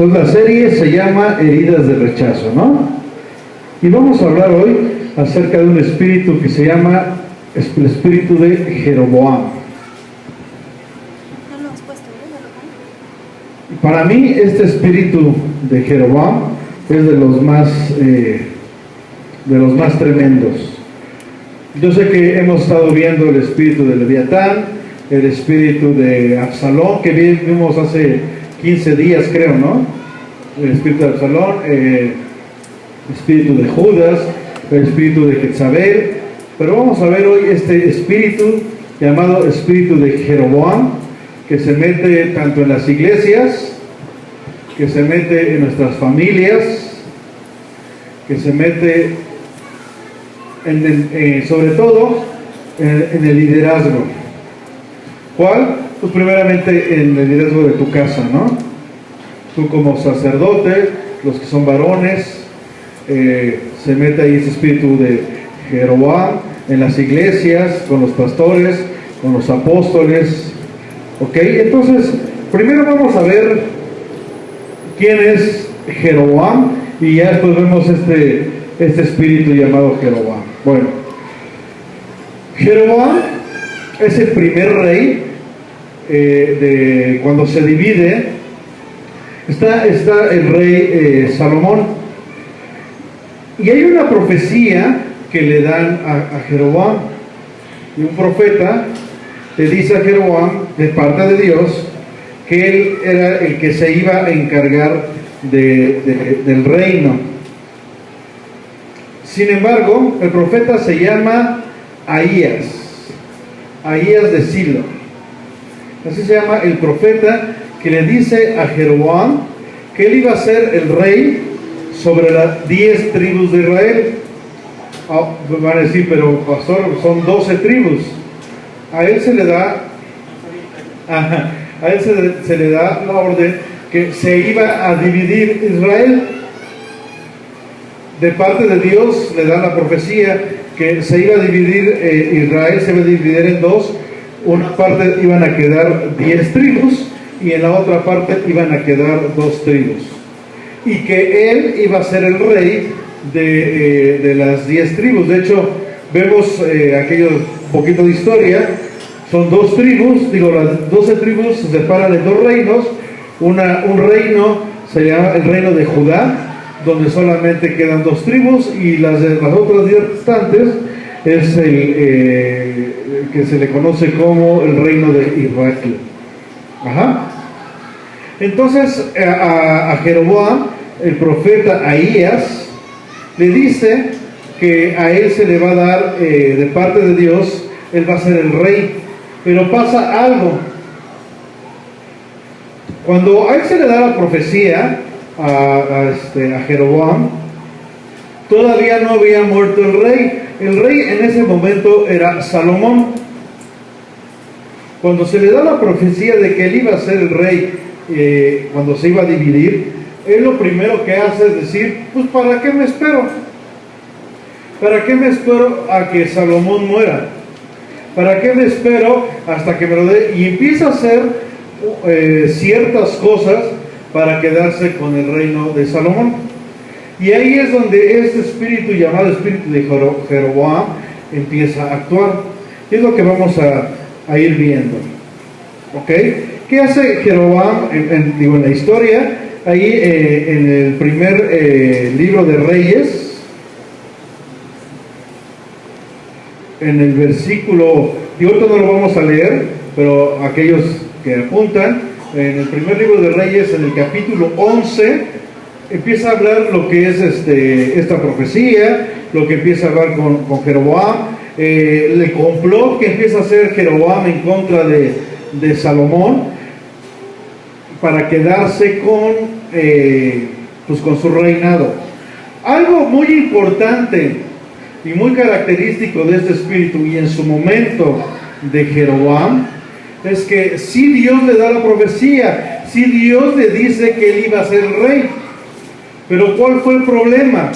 Entonces la serie se llama Heridas de Rechazo, ¿no? Y vamos a hablar hoy acerca de un espíritu que se llama el espíritu de Jeroboam. Y para mí este espíritu de Jeroboam es de los más tremendos. Yo sé que hemos estado viendo el espíritu de Leviatán, el espíritu de Absalón, que vimos hace 15 días, creo, ¿no? El espíritu de Absalón, el espíritu de Judas, el espíritu de Jezabel. Pero vamos a ver hoy este espíritu llamado espíritu de Jeroboam, que se mete tanto en las iglesias, que se mete en nuestras familias, que se mete sobre todo en el liderazgo. ¿Cuál? Pues primeramente en el liderazgo de tu casa, ¿no? Tú como sacerdote, los que son varones, se mete ahí ese espíritu de Jeroboam en las iglesias, con los pastores, con los apóstoles. ¿Ok? Entonces, primero vamos a ver quién es Jeroboam y ya después vemos este espíritu llamado Jeroboam. Bueno, Jeroboam es el primer rey de cuando se divide. Está el rey Salomón, y hay una profecía que le dan a Jeroboam, y un profeta le dice a Jeroboam de parte de Dios que él era el que se iba a encargar del reino. Sin embargo, el profeta se llama Ahías de Silo. Así se llama el profeta que le dice a Jeroboam que él iba a ser el rey sobre las 10 tribus de Israel. Van a decir, pero pastor, son 12 tribus. A él se le da se le da la orden que se iba a dividir Israel. De parte de Dios le da la profecía que se iba a dividir Israel, se iba a dividir en dos. Una parte iban a quedar 10 tribus y en la otra parte iban a quedar 2 tribus. Y que él iba a ser el rey de las 10 tribus. De hecho, vemos aquello poquito de historia. Son 2 tribus, las 12 tribus se separan en 2 reinos. Un reino se llama el reino de Judá, donde solamente quedan 2 tribus, y las otras 10 restantes es el que se le conoce como el reino de Israel. Entonces a Jeroboam, el profeta Ahías, le dice que a él se le va a dar de parte de Dios, él va a ser el rey. Pero pasa algo. Cuando a él se le da la profecía a Jeroboam, todavía no había muerto el rey. El rey en ese momento era Salomón. Cuando se le da la profecía de que él iba a ser el rey, cuando se iba a dividir, él lo primero que hace es decir, pues ¿para qué me espero? ¿Para qué me espero a que Salomón muera? ¿Para qué me espero hasta que me lo dé? Y empieza a hacer ciertas cosas para quedarse con el reino de Salomón. Y ahí es donde este espíritu llamado espíritu de Jeroboam empieza a actuar. Y es lo que vamos a ir viendo. ¿Ok? ¿Qué hace Jeroboam en la historia? Ahí en el primer libro de Reyes, en el versículo, y ahorita no lo vamos a leer, pero aquellos que apuntan, en el primer libro de Reyes, en el capítulo 11, empieza a hablar lo que es esta profecía, lo que empieza a hablar con Jeroboam, el complot que empieza a hacer Jeroboam en contra de Salomón, para quedarse con su reinado. Algo muy importante y muy característico de este espíritu y en su momento de Jeroboam es que si Dios le da la profecía, si Dios le dice que él iba a ser el rey, pero ¿cuál fue el problema?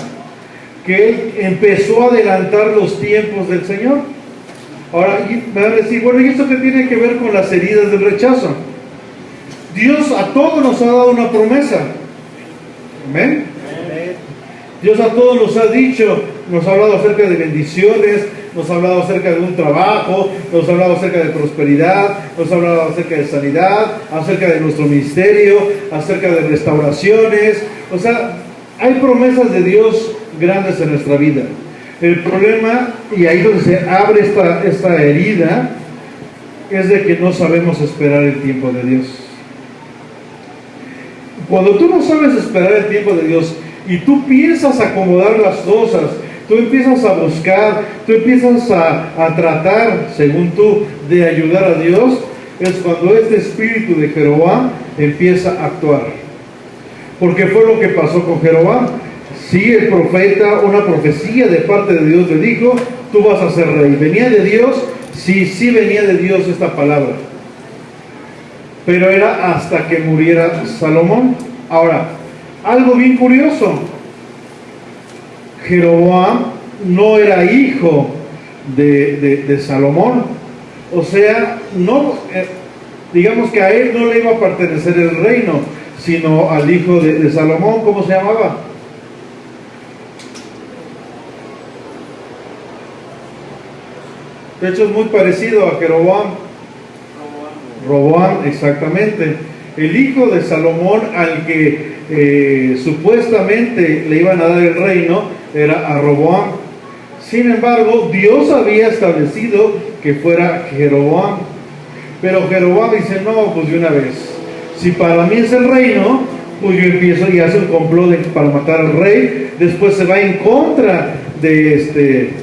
Que él empezó a adelantar los tiempos del Señor. Ahora me van a decir, bueno, ¿y esto qué tiene que ver con las heridas del rechazo? Dios a todos nos ha dado una promesa. Amén. Dios a todos nos ha dicho, nos ha hablado acerca de bendiciones, nos ha hablado acerca de un trabajo, nos ha hablado acerca de prosperidad, nos ha hablado acerca de sanidad, acerca de nuestro ministerio, acerca de restauraciones. O sea, hay promesas de Dios grandes en nuestra vida. El problema, y ahí donde se abre esta herida, es de que no sabemos esperar el tiempo de Dios. Cuando tú no sabes esperar el tiempo de Dios y tú piensas acomodar las cosas, tú empiezas a buscar, tú empiezas a tratar, según tú, de ayudar a Dios, es cuando este espíritu de Jeroboam empieza a actuar. Porque fue lo que pasó con Jeroboam. Sí, el profeta, una profecía de parte de Dios le dijo, tú vas a ser rey. ¿Venía de Dios? Sí venía de Dios esta palabra. Pero era hasta que muriera Salomón. Ahora, algo bien curioso. Jeroboam no era hijo de Salomón. O sea, no, digamos que a él no le iba a pertenecer el reino, sino al hijo de Salomón. ¿Cómo se llamaba? De hecho es muy parecido a Jeroboam. Roboam, exactamente. El hijo de Salomón al que supuestamente le iban a dar el reino era a Roboam. Sin embargo, Dios había establecido que fuera Jeroboam. Pero Jeroboam dice, no, pues de una vez. Si para mí es el reino, pues yo empiezo y hace un complot para matar al rey. Después se va en contra de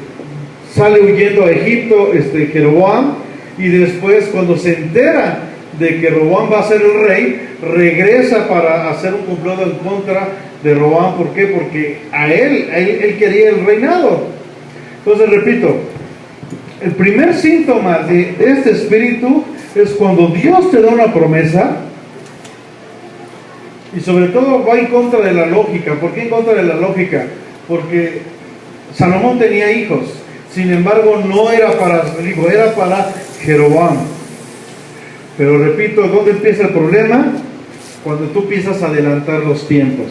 sale huyendo a Egipto Jeroboam, y después cuando se entera de que Roboam va a ser el rey, regresa para hacer un complot en contra de Roboam. ¿Por qué? Porque él quería el reinado. Entonces repito, el primer síntoma de este espíritu es cuando Dios te da una promesa y sobre todo va en contra de la lógica. ¿Por qué en contra de la lógica? Porque Salomón tenía hijos. Sin embargo, no era para su hijo, era para Jeroboam. Pero repito, ¿dónde empieza el problema? Cuando tú empiezas a adelantar los tiempos.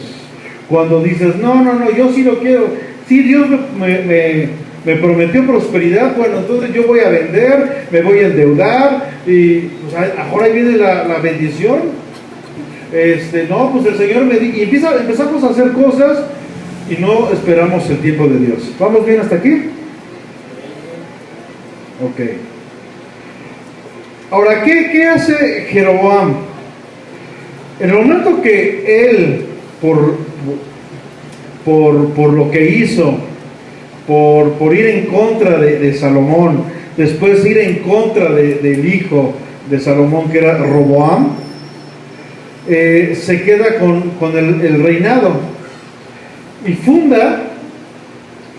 Cuando dices, no, yo sí lo quiero. Sí, Dios me prometió prosperidad, bueno, entonces yo voy a vender, me voy a endeudar, y pues ahora ahí viene la bendición. No, pues el Señor me dijo, y empezamos a hacer cosas y no esperamos el tiempo de Dios. ¿Vamos bien hasta aquí? Ok. Ahora, ¿qué hace Jeroboam? En el momento que él, por lo que hizo, por ir en contra de Salomón, después ir en contra del hijo de Salomón, que era Roboam, se queda con el reinado y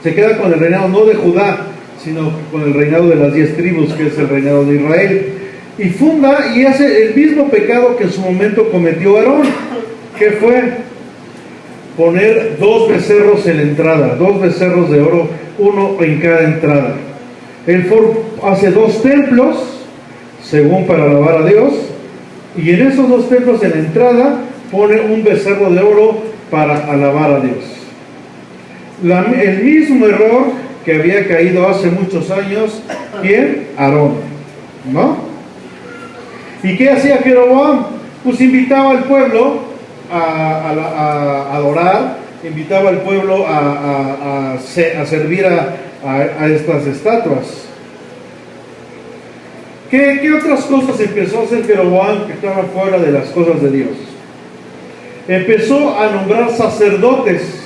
se queda con el reinado no de Judá, sino con el reinado de las 10 tribus, que es el reinado de Israel, y funda y hace el mismo pecado que en su momento cometió Aarón. ¿Qué fue? Poner 2 becerros en la entrada, 2 becerros de oro, uno en cada entrada. Él hace 2 templos, según para alabar a Dios, y en esos 2 templos en la entrada pone un becerro de oro para alabar a Dios. El mismo error que había caído hace muchos años, ¿quién? Aarón, ¿no? ¿Y qué hacía Jeroboam? Pues invitaba al pueblo a adorar, invitaba al pueblo a servir a estas estatuas. ¿Qué otras cosas empezó a hacer Jeroboam que estaban fuera de las cosas de Dios? Empezó a nombrar sacerdotes.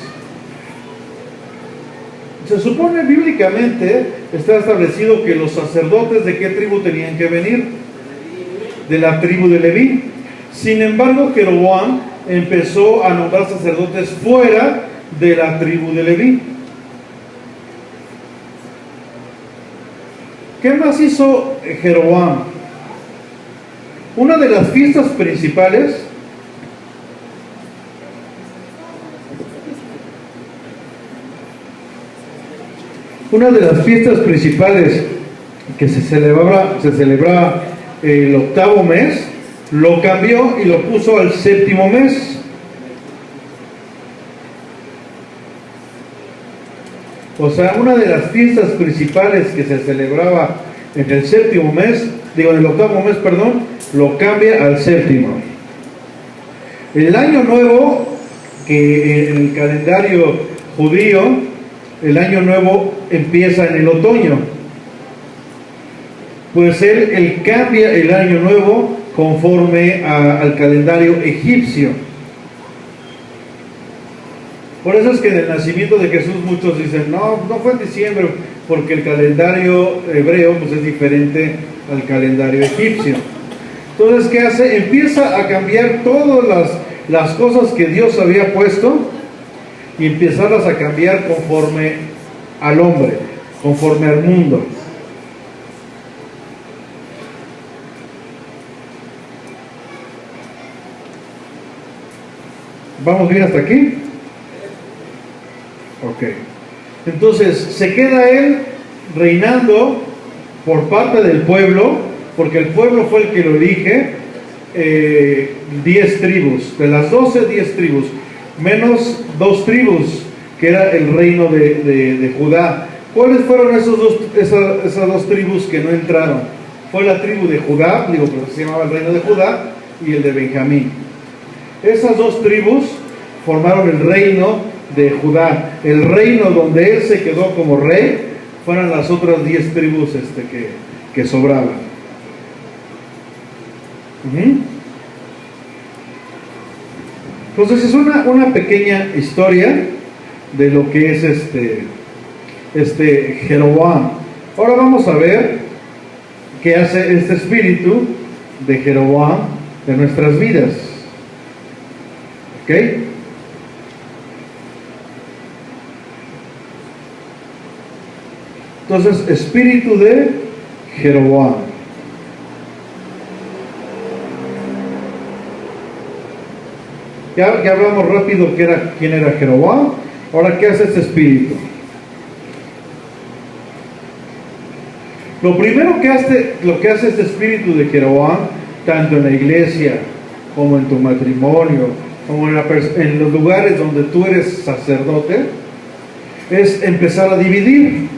Se supone bíblicamente, está establecido que los sacerdotes ¿de qué tribu tenían que venir? De la tribu de Leví. Sin embargo, Jeroboam empezó a nombrar sacerdotes fuera de la tribu de Leví. ¿Qué más hizo Jeroboam? Una de las fiestas principales que se celebraba el 8º mes, lo cambió y lo puso al 7º mes. O sea, una de las fiestas principales que se celebraba en el séptimo mes, en el octavo mes, perdón, lo cambia al séptimo. El año nuevo, que en el calendario judío, el año nuevo empieza en el otoño. Pues él cambia el año nuevo conforme al calendario egipcio. Por eso es que en el nacimiento de Jesús muchos dicen, no fue en diciembre, porque el calendario hebreo pues es diferente al calendario egipcio. Entonces, ¿qué hace? Empieza a cambiar todas las cosas que Dios había puesto y empezarlas a cambiar conforme al hombre, conforme al mundo. ¿Vamos bien hasta aquí? Ok. Entonces, se queda él reinando por parte del pueblo, porque el pueblo fue el que lo elige, 10 tribus, de las 12, 10 tribus, menos 2 tribus, que era el reino de Judá. ¿Cuáles fueron esas dos tribus que no entraron? Fue la tribu de Judá, porque se llamaba el reino de Judá, y el de Benjamín. Esas 2 tribus formaron el reino de Judá. El reino donde él se quedó como rey fueron las otras 10 tribus que sobraban. Entonces es una pequeña historia de lo que es Jeroboam. Ahora vamos a ver qué hace este espíritu de Jeroboam en nuestras vidas. ¿Ok? Entonces, espíritu de Jeroboam. Ya hablamos rápido quién era Jeroboam. Ahora, ¿qué hace este espíritu? Lo primero que hace este espíritu de Jeroboam, tanto en la iglesia como en tu matrimonio, como en los lugares donde tú eres sacerdote, es empezar a dividir.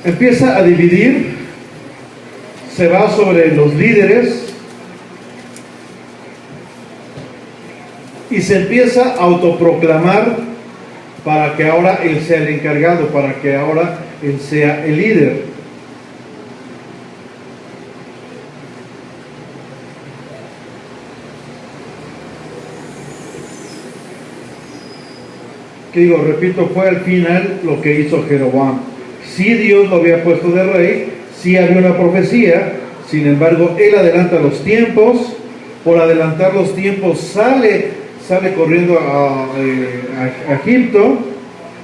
Empieza a dividir, se va sobre los líderes y se empieza a autoproclamar para que ahora él sea el encargado, para que ahora él sea el líder. Repito, fue al final lo que hizo Jeroboam. Sí, Dios lo había puesto de rey, sí había una profecía, sin embargo, él adelanta los tiempos. Por adelantar los tiempos sale corriendo a Egipto,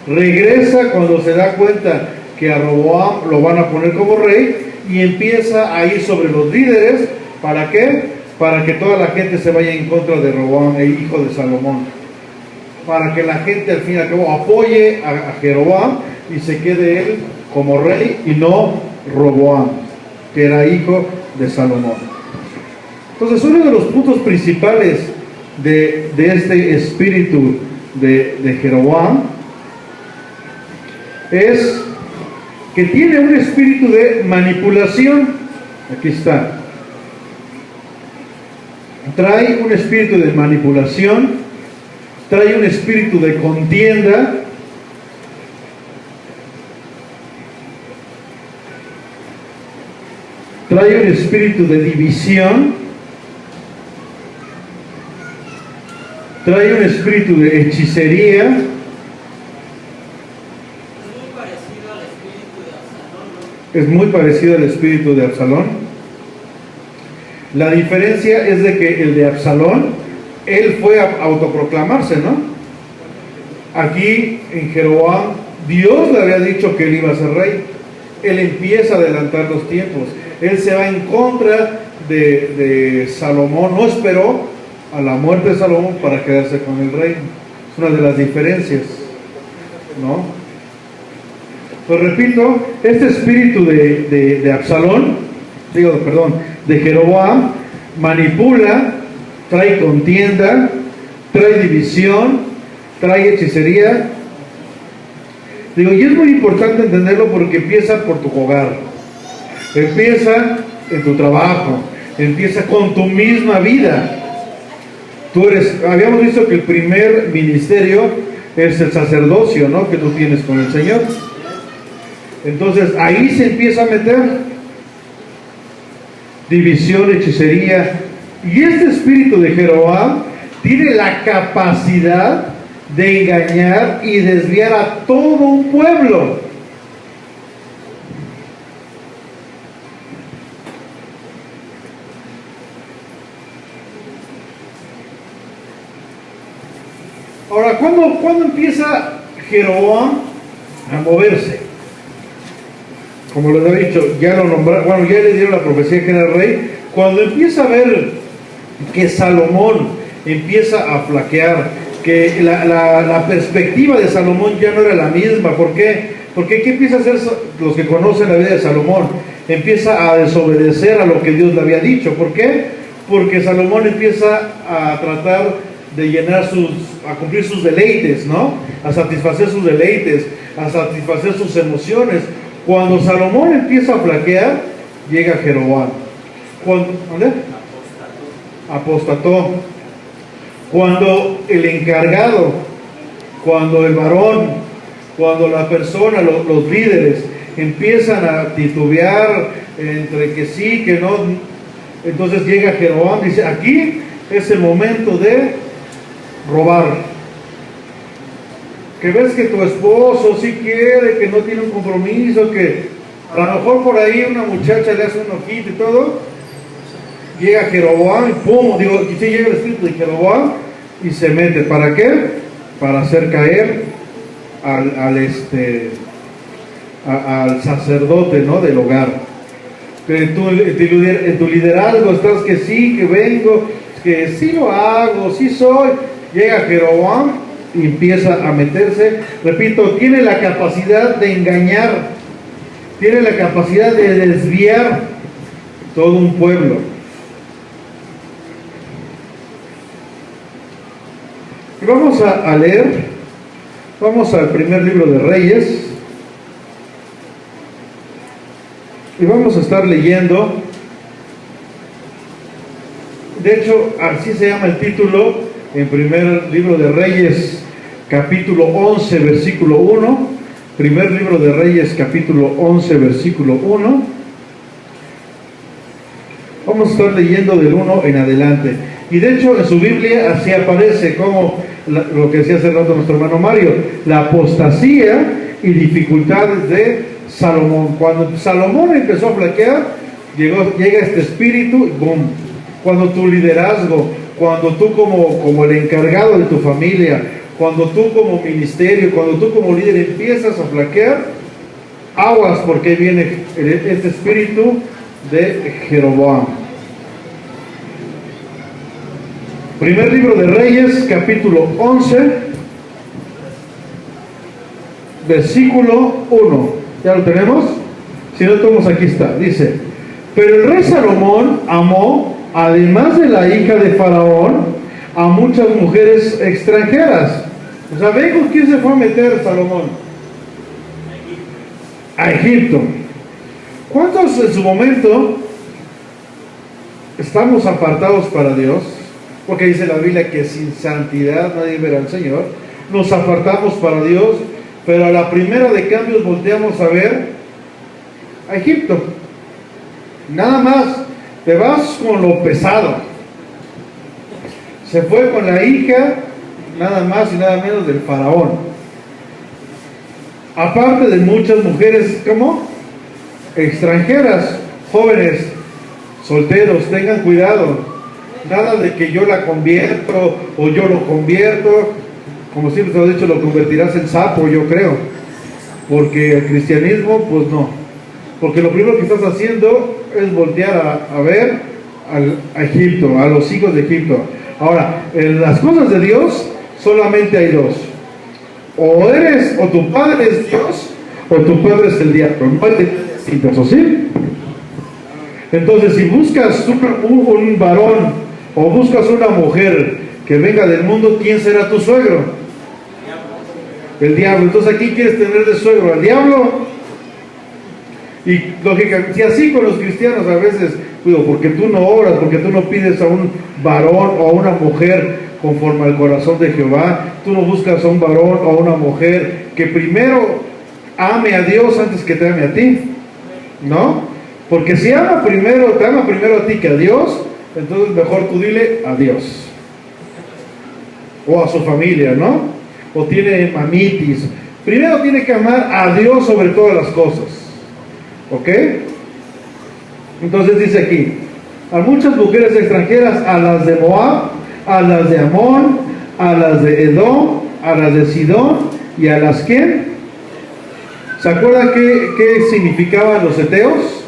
regresa cuando se da cuenta que a Roboam lo van a poner como rey y empieza a ir sobre los líderes. ¿Para qué? Para que toda la gente se vaya en contra de Roboam, el hijo de Salomón, para que la gente al fin y al cabo apoye a Jeroboam y se quede él como rey y no Roboam, que era hijo de Salomón. Entonces, uno de los puntos principales de este espíritu de Jeroboam es que tiene un espíritu de manipulación. Aquí está. Trae un espíritu de manipulación, trae un espíritu de contienda, trae un espíritu de división, trae un espíritu de hechicería. Es muy parecido al espíritu de Absalón. La diferencia es de que el de Absalón, él fue a autoproclamarse, ¿no? Aquí en Jeroboam, Dios le había dicho que él iba a ser rey. Él empieza a adelantar los tiempos. Él se va en contra de Salomón. No esperó a la muerte de Salomón para quedarse con el reino. Es una de las diferencias, ¿no? Pues repito, este espíritu de Absalón, de Jeroboam, manipula, trae contienda, trae división, trae hechicería. Digo, y es muy importante entenderlo porque empieza por tu hogar, empieza en tu trabajo, empieza con tu misma vida. Habíamos visto que el primer ministerio es el sacerdocio, ¿no?, que tú tienes con el Señor. Entonces ahí se empieza a meter división, hechicería. Y este espíritu de Jeroboam tiene la capacidad de engañar y desviar a todo un pueblo. Ahora, ¿cuándo empieza Jeroboam a moverse? Como les he dicho, ya lo nombraron, bueno, ya le dieron la profecía que era rey. Cuando empieza a ver que Salomón empieza a flaquear, que la perspectiva de Salomón ya no era la misma. ¿Por qué? Porque ¿qué empieza a hacer los que conocen la vida de Salomón? Empieza a desobedecer a lo que Dios le había dicho. ¿Por qué? Porque Salomón empieza a tratar de a cumplir sus deleites, ¿no? A satisfacer sus deleites, a satisfacer sus emociones. Cuando Salomón empieza a flaquear, llega Jeroboam. ¿Dónde? Apostató. Cuando el encargado, cuando el varón, cuando la persona, los líderes empiezan a titubear entre que sí, que no, entonces llega Jeroboam y dice, aquí es el momento de robar. Que ves que tu esposo sí quiere, que no tiene un compromiso, que a lo mejor por ahí una muchacha le hace un ojito y todo. Llega Jeroboam y pum, sí llega el espíritu de Jeroboam y se mete. ¿Para qué? Para hacer caer al sacerdote, ¿no?, del hogar. En tu liderazgo estás que sí, que vengo, que sí lo hago, sí soy. Llega Jeroboam y empieza a meterse. Repito, tiene la capacidad de engañar, tiene la capacidad de desviar todo un pueblo. Y vamos a leer, vamos al primer libro de Reyes, y vamos a estar leyendo, de hecho, así se llama el título, en primer libro de Reyes, capítulo 11, versículo 1, primer libro de Reyes, capítulo 11, versículo 1, vamos a estar leyendo del 1 en adelante. Y de hecho en su Biblia así aparece como lo que decía hace rato nuestro hermano Mario, la apostasía y dificultades de Salomón. Cuando Salomón empezó a flaquear, llega este espíritu y ¡boom! Cuando tu liderazgo, cuando tú como el encargado de tu familia, cuando tú como ministerio, cuando tú como líder empiezas a flaquear, aguas, porque viene este espíritu de Jeroboam. Primer libro de Reyes, capítulo 11, versículo 1. ¿Ya lo tenemos? Si no, todos aquí está. Dice, pero el rey Salomón amó, además de la hija de Faraón, a muchas mujeres extranjeras. O sea, ¿ven con quién se fue a meter Salomón? A Egipto. ¿Cuántos en su momento estamos apartados para Dios? Porque dice la Biblia que sin santidad nadie verá al Señor. Nos apartamos para Dios, pero a la primera de cambios volteamos a ver a Egipto. Nada más, te vas con lo pesado. Se fue con la hija, nada más y nada menos del faraón. Aparte de muchas mujeres, ¿cómo? Extranjeras, jóvenes, solteros, tengan cuidado. Nada de que yo la convierto o yo lo convierto. Como siempre te lo he dicho, lo convertirás en sapo, yo creo. Porque el cristianismo, pues no. Porque lo primero que estás haciendo es voltear a ver a Egipto, a los hijos de Egipto. Ahora, en las cosas de Dios solamente hay dos. O tu padre es Dios, o tu padre es el diablo. No hay distintos, ¿o sí? Entonces, si buscas un varón o buscas una mujer que venga del mundo, ¿quién será tu suegro? El diablo. Entonces, ¿a quién quieres tener de suegro? ¿Al diablo? Y lógicamente, si así con los cristianos a veces, digo, porque tú no oras, porque tú no pides a un varón o a una mujer conforme al corazón de Jehová, tú no buscas a un varón o a una mujer que primero ame a Dios antes que te ame a ti, ¿no? Porque si te ama primero a ti que a Dios, entonces mejor tú dile a Dios o a su familia, ¿no? O tiene mamitis. Primero tiene que amar a Dios sobre todas las cosas. ¿Ok? Entonces dice aquí, a muchas mujeres extranjeras, a las de Moab, a las de Amón, a las de Edom, a las de Sidón y a las que, ¿se acuerdan qué significaban los heteos?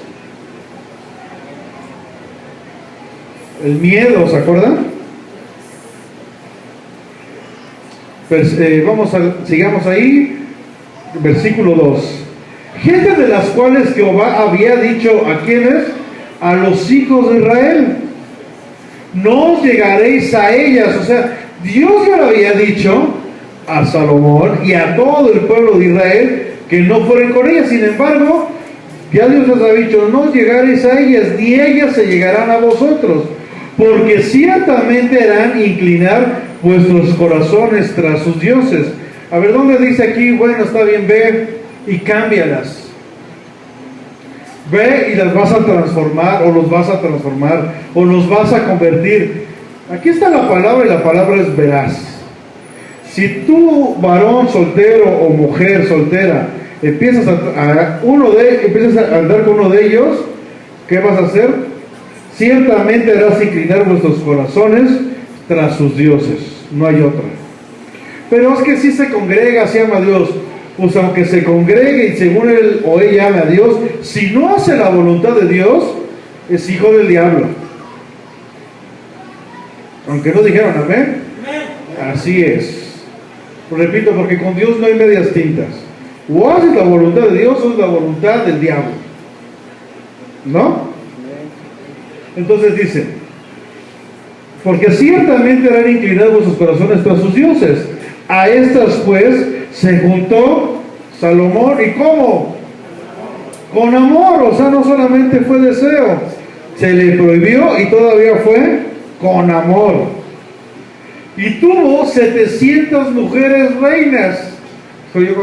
El miedo, ¿se acuerdan? Pues, sigamos ahí, versículo 2. Gente de las cuales Jehová había dicho, ¿a quiénes? A los hijos de Israel. No os llegaréis a ellas. O sea, Dios ya lo había dicho a Salomón y a todo el pueblo de Israel que no fueran con ellas. Sin embargo, ya Dios les ha dicho, no os llegaréis a ellas, ni ellas se llegarán a vosotros, porque ciertamente harán inclinar vuestros corazones tras sus dioses. A ver, ¿dónde dice aquí? Bueno, está bien, ve y cámbialas. Ve y las vas a transformar, o los vas a transformar, o los vas a convertir. Aquí está la palabra, y la palabra es veraz. Si tú, varón soltero o mujer soltera, empiezas a andar con uno de ellos, ¿qué vas a hacer? Ciertamente harás inclinar vuestros corazones tras sus dioses. No hay otra. Pero es que si se congrega, si ama a Dios, pues aunque se congregue y según él o ella ama a Dios, si no hace la voluntad de Dios, es hijo del diablo. Aunque no dijeron amén. Así es. Repito, porque con Dios no hay medias tintas. O haces la voluntad de Dios o es la voluntad del diablo. ¿No? Entonces dice, porque ciertamente harán inclinar vuestros corazones tras sus dioses. A estas pues se juntó Salomón, ¿y cómo? Con amor. O sea, no solamente fue deseo, se le prohibió y todavía fue con amor. Y tuvo 700 mujeres reinas. Soy yo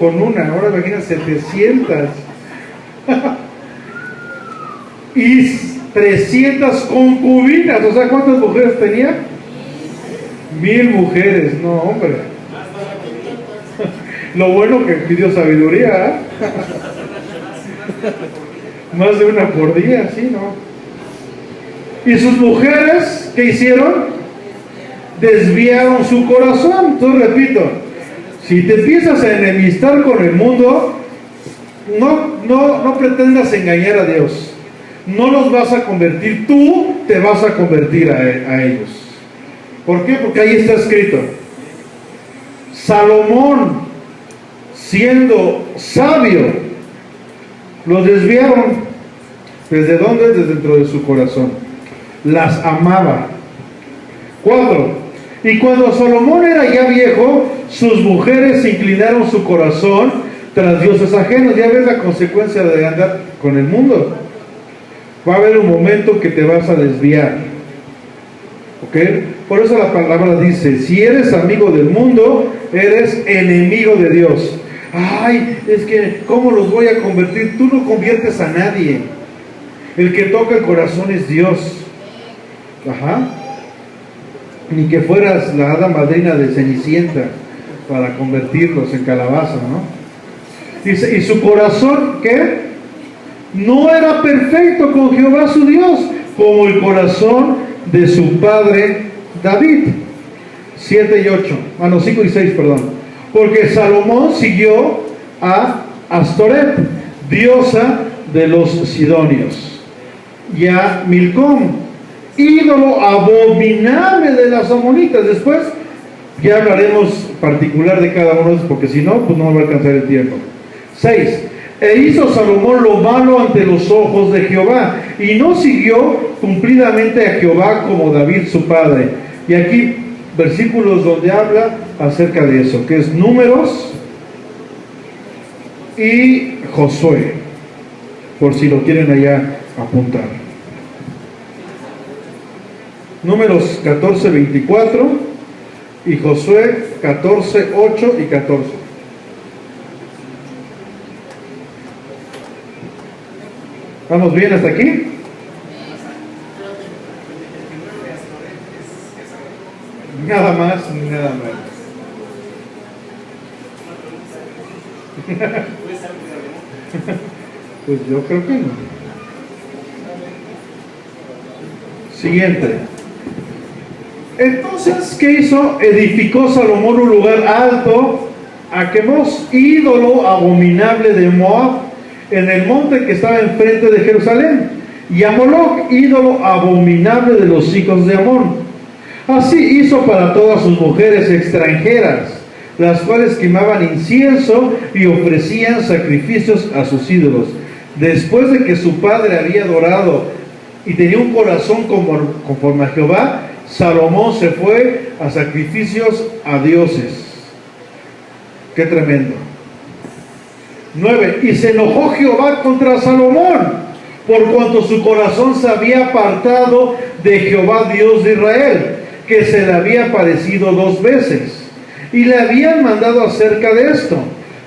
con una, ahora imagina 700. Y 300 concubinas. O sea, ¿cuántas mujeres tenía? 1000 mujeres. No, hombre. Lo bueno que pidió sabiduría, ¿eh? Más de una por día, ¿sí? ¿No? Y sus mujeres, ¿qué hicieron? Desviaron su corazón. Entonces repito, si te empiezas a enemistar con el mundo, no pretendas engañar a Dios. No los vas a convertir, tú te vas a convertir a ellos. ¿Por qué? Porque ahí está escrito, Salomón, siendo sabio, los desviaron. ¿Desde dónde? Desde dentro de su corazón. Las amaba. 4. Y cuando Salomón era ya viejo, sus mujeres inclinaron su corazón tras dioses ajenos. Ya ves la consecuencia de andar con el mundo. Va a haber un momento que te vas a desviar. ¿Ok? Por eso la palabra dice, si eres amigo del mundo, eres enemigo de Dios. Ay, es que, ¿cómo los voy a convertir? Tú no conviertes a nadie. El que toca el corazón es Dios. Ajá. Ni que fueras la hada madrina de Cenicienta para convertirlos en calabaza, ¿no? Dice, y su corazón, ¿qué? No era perfecto con Jehová su Dios, como el corazón de su padre David. 7 y 8, 5 y 6, perdón. Porque Salomón siguió a Astoret, diosa de los sidonios, y a Milcom, ídolo abominable de las amonitas. Después ya hablaremos particular de cada uno de ellos, porque si no, pues no va a alcanzar el tiempo. 6. E hizo Salomón lo malo ante los ojos de Jehová, y no siguió cumplidamente a Jehová como David su padre. Y aquí versículos donde habla acerca de eso, que es Números y Josué, por si lo quieren allá apuntar. Números 14, 24 y Josué 14, 8 y 14. ¿Vamos bien hasta aquí? Nada más ni nada menos. Pues yo creo que no. Siguiente. Entonces, ¿qué hizo? Edificó Salomón un lugar alto a Quemos, ídolo abominable de Moab, en el monte que estaba enfrente de Jerusalén, y a Moloc, ídolo abominable de los hijos de Amón. Así hizo para todas sus mujeres extranjeras, las cuales quemaban incienso y ofrecían sacrificios a sus ídolos. Después de que su padre había adorado y tenía un corazón conforme a Jehová, Salomón se fue a sacrificios a dioses. Qué tremendo. 9. Y se enojó Jehová contra Salomón, por cuanto su corazón se había apartado de Jehová Dios de Israel, que se le había aparecido 2 veces, y le habían mandado acerca de esto,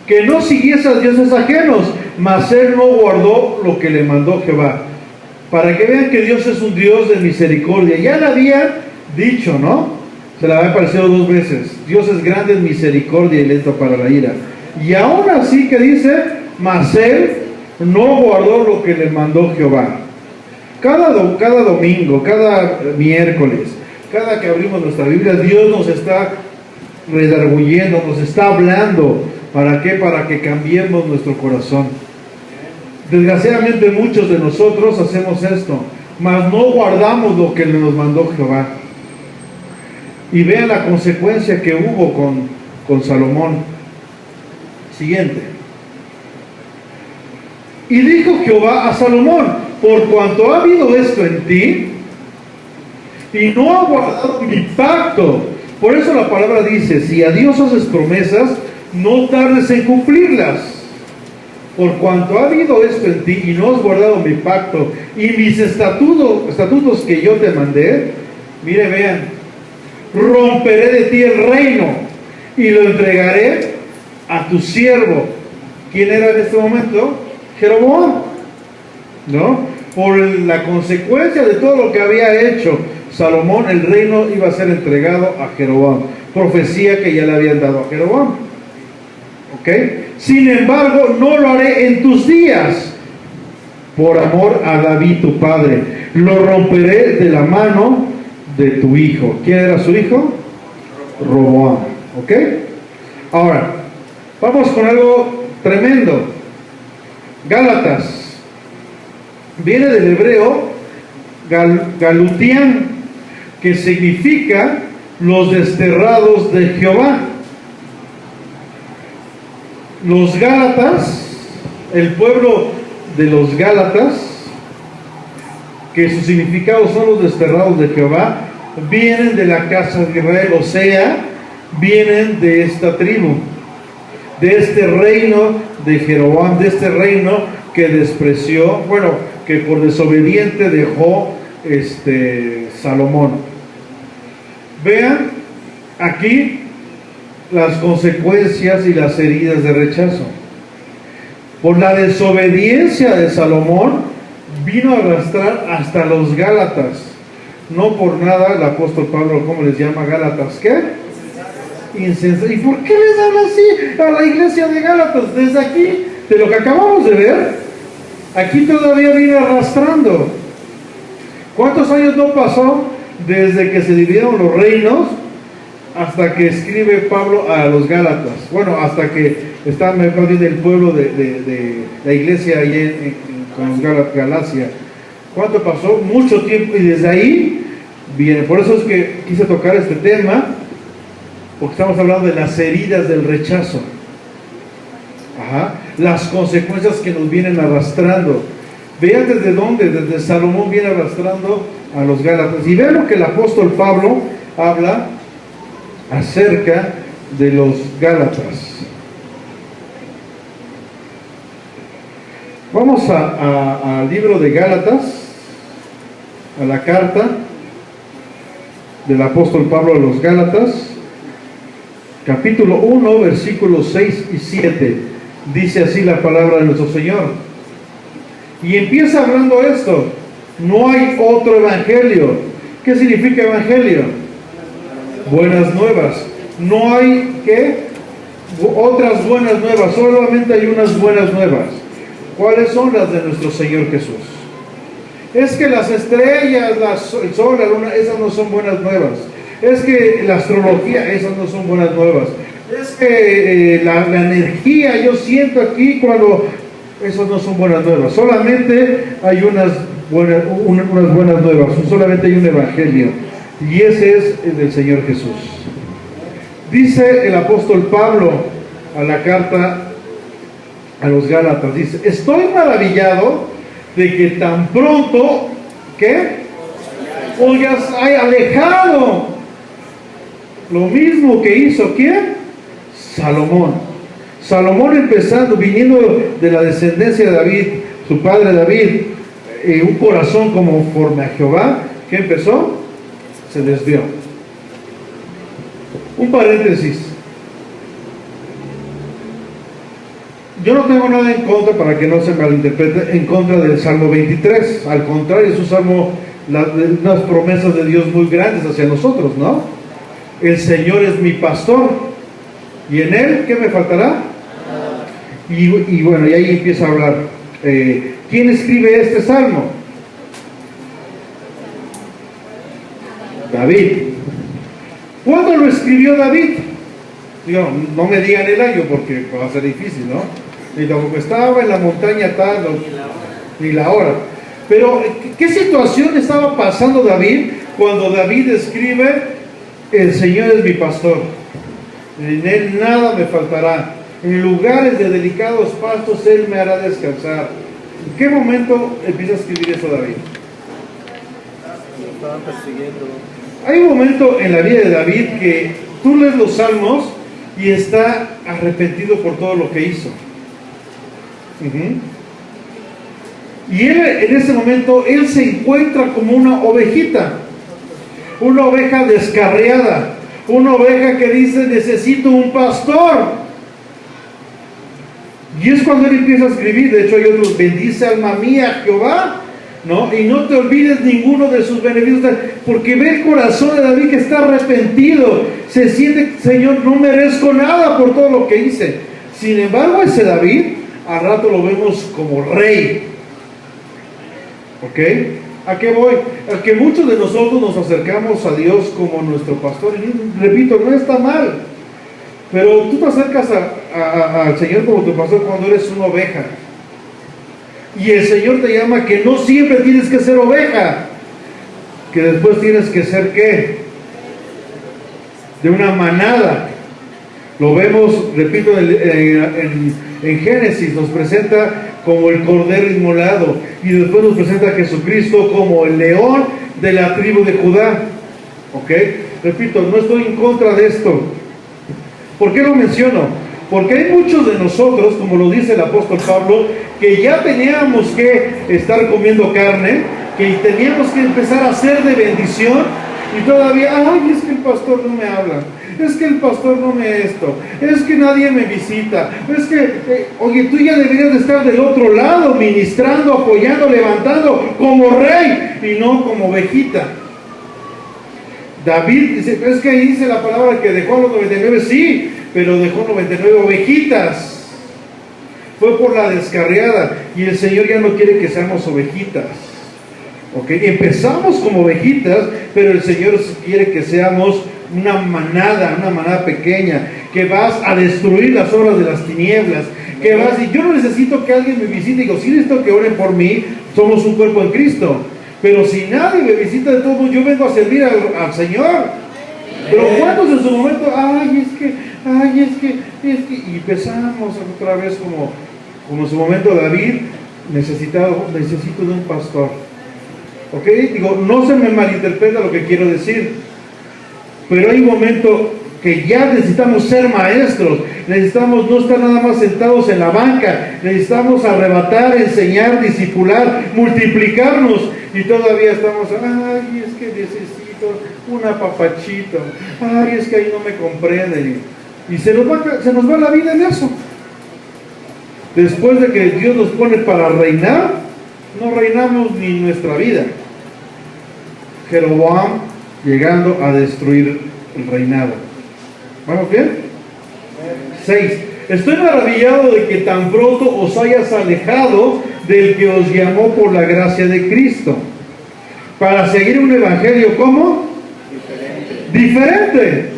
que no siguiese a dioses ajenos, mas él no guardó lo que le mandó Jehová. Para que vean que Dios es un Dios de misericordia. Ya le habían dicho, ¿no? Se le había aparecido 2 veces. Dios es grande en misericordia y lento para la ira. Y aún así que dice, mas él no guardó lo que le mandó Jehová. Cada domingo, cada miércoles, cada que abrimos nuestra Biblia, Dios nos está redarguyendo, nos está hablando. ¿Para qué? Para que cambiemos nuestro corazón. Desgraciadamente muchos de nosotros hacemos esto, mas no guardamos lo que nos mandó Jehová. Y vean la consecuencia que hubo con Salomón. Siguiente. Y dijo Jehová a Salomón, por cuanto ha habido esto en ti, y no ha guardado mi pacto. Por eso la palabra dice, si a Dios haces promesas, no tardes en cumplirlas. Por cuanto ha habido esto en ti, y no has guardado mi pacto, y mis estatutos que yo te mandé, mire, vean, romperé de ti el reino, y lo entregaré a tu siervo. ¿Quién era en este momento? Jeroboam, ¿no? Por la consecuencia de todo lo que había hecho Salomón, el reino iba a ser entregado a Jeroboam. Profecía que ya le habían dado a Jeroboam. ¿Ok? Sin embargo, no lo haré en tus días, por amor a David tu padre. Lo romperé de la mano de tu hijo. ¿Quién era su hijo? Roboam. ¿Ok? Ahora, vamos con algo tremendo. Gálatas. Viene del hebreo galutián, que significa los desterrados de Jehová. Los Gálatas, el pueblo de los Gálatas, que su significado son los desterrados de Jehová, vienen de la casa de Israel, o sea, vienen de esta tribu, de este reino de Jeroboam, de este reino que despreció, bueno, que por desobediente dejó Salomón. Vean aquí las consecuencias y las heridas de rechazo. Por la desobediencia de Salomón vino a arrastrar hasta los Gálatas. No por nada el apóstol Pablo, ¿cómo les llama? Gálatas, ¿qué? Insensatos. ¿Y por qué les habla así a la iglesia de Gálatas? Desde aquí, de lo que acabamos de ver, aquí todavía viene arrastrando. ¿Cuántos años no pasó desde que se dividieron los reinos hasta que escribe Pablo a los Gálatas? Bueno, hasta que está mejor bien el pueblo de la iglesia allí con Galacia. ¿Cuánto pasó? Mucho tiempo, y desde ahí viene. Por eso es que quise tocar este tema, porque estamos hablando de las heridas del rechazo. Ajá. Las consecuencias que nos vienen arrastrando. Vean desde dónde, desde Salomón viene arrastrando a los Gálatas. Y vean lo que el apóstol Pablo habla acerca de los Gálatas. Vamos al libro de Gálatas, a la carta del apóstol Pablo a los Gálatas, capítulo 1, versículos 6 y 7. Dice así la palabra de nuestro Señor. Y empieza hablando esto: no hay otro evangelio. ¿Qué significa evangelio? Buenas nuevas. No hay, ¿qué? Otras buenas nuevas. Solamente hay unas buenas nuevas. ¿Cuáles son? Las de nuestro Señor Jesús. Es que las estrellas, el sol, la luna, esas no son buenas nuevas. Es que la astrología, esas no son buenas nuevas. Es que la energía, yo siento aquí cuando... Esas no son buenas nuevas. Solamente hay unas buenas nuevas. Solamente hay un evangelio. Y ese es el del Señor Jesús. Dice el apóstol Pablo a la carta a los Gálatas, dice: estoy maravillado de que tan pronto, ¿qué? Os hay alejado. Lo mismo que hizo, ¿quién? Salomón. Salomón, empezando, viniendo de la descendencia de David, su padre David, un corazón conforme a Jehová, ¿qué empezó? Se desvió. Un paréntesis. Yo no tengo nada en contra, para que no se malinterprete, en contra del Salmo 23. Al contrario, es un salmo, unas promesas de Dios muy grandes hacia nosotros, ¿no? El Señor es mi pastor, y en Él, ¿qué me faltará? Y bueno, y ahí empieza a hablar. ¿Quién escribe este salmo? David. ¿Cuándo lo escribió David? Digo, no me digan el año porque va a ser difícil, ¿no? Ni tampoco estaba en la montaña tal, ni la hora. Pero, ¿qué situación estaba pasando David cuando David escribe: el Señor es mi pastor, en Él nada me faltará, en lugares de delicados pastos Él me hará descansar? ¿En qué momento empieza a escribir eso David? Estaban persiguiendo. Hay un momento en la vida de David que tú lees los salmos y está arrepentido por todo lo que hizo. Y él, en ese momento, él se encuentra como una ovejita, una oveja descarriada, una oveja que dice: necesito un pastor. Y es cuando él empieza a escribir. De hecho, hay otros: bendice alma mía Jehová, ¿no? Y no te olvides ninguno de sus beneficios, porque ve el corazón de David que está arrepentido, se siente: Señor, no merezco nada por todo lo que hice. Sin embargo, ese David, al rato lo vemos como rey. ¿Ok? ¿A qué voy? A que muchos de nosotros nos acercamos a Dios como nuestro pastor, y repito, no está mal, pero tú te acercas al Señor como tu pastor cuando eres una oveja. Y el Señor te llama que no siempre tienes que ser oveja, que después tienes que ser, ¿qué? De una manada. Lo vemos, repito, en Génesis nos presenta como el cordero inmolado, y después nos presenta a Jesucristo como el león de la tribu de Judá. ¿Ok? Repito, no estoy en contra de esto. ¿Por qué lo menciono? Porque hay muchos de nosotros, como lo dice el apóstol Pablo, que ya teníamos que estar comiendo carne, que teníamos que empezar a ser de bendición, y todavía: ay, es que el pastor no me habla, es que el pastor no me esto, es que nadie me visita, es que, oye, tú ya deberías de estar del otro lado, ministrando, apoyando, levantando, como rey, y no como ovejita. David dice: es que ahí dice la palabra que dejó a los 99, sí, pero dejó 99 ovejitas. Fue por la descarriada, y el Señor ya no quiere que seamos ovejitas. ¿Ok? Empezamos como ovejitas, pero el Señor quiere que seamos una manada pequeña, que vas a destruir las obras de las tinieblas, que vas, y yo no necesito que alguien me visite. Digo, sí necesito que oren por mí, somos un cuerpo en Cristo, pero si nadie me visita, de todo, yo vengo a servir al Señor. Pero ¿cuántos en su momento? Es que, y empezamos otra vez como en su momento David: necesito de un pastor. ¿Ok? Digo, no se me malinterpreta lo que quiero decir, pero hay un momento que ya necesitamos ser maestros, necesitamos no estar nada más sentados en la banca, necesitamos arrebatar, enseñar, discipular, multiplicarnos, y todavía estamos, ay, es que necesito un apapachito, ay, es que ahí no me comprenden, y se nos va la vida en eso. Después de que Dios nos pone para reinar, no reinamos ni nuestra vida. Jeroboam llegando a destruir el reinado. ¿Vamos bien? 6. Estoy maravillado de que tan pronto os hayas alejado del que os llamó por la gracia de Cristo, para seguir un evangelio, ¿cómo? Diferente.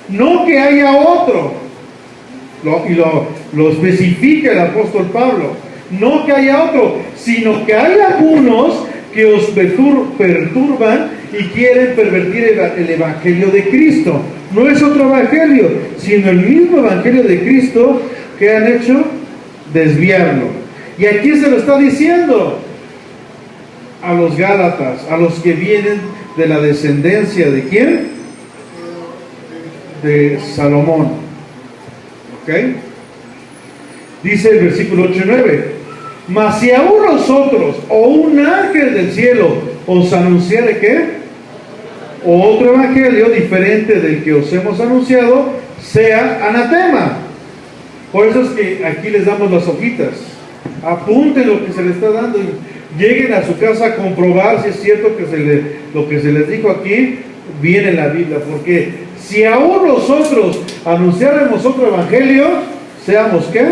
No que haya otro. Lo especifica el apóstol Pablo. No que haya otro, sino que hay algunos que os perturban y quieren pervertir el evangelio de Cristo. No es otro evangelio, sino el mismo evangelio de Cristo que han hecho desviarlo. ¿Y a quién se lo está diciendo? A los Gálatas, a los que vienen de la descendencia ¿de quién? De Salomón. ¿Ok? Dice el versículo 8 y 9: mas si aún nosotros o un ángel del cielo os anunciare ¿qué? O otro evangelio diferente del que os hemos anunciado, sea anatema. Por eso es que aquí les damos las hojitas. Apunten lo que se les está dando y lleguen a su casa a comprobar si es cierto que lo que se les dijo aquí viene en la Biblia. Porque si aún nosotros anunciáramos otro evangelio, seamos ¿qué?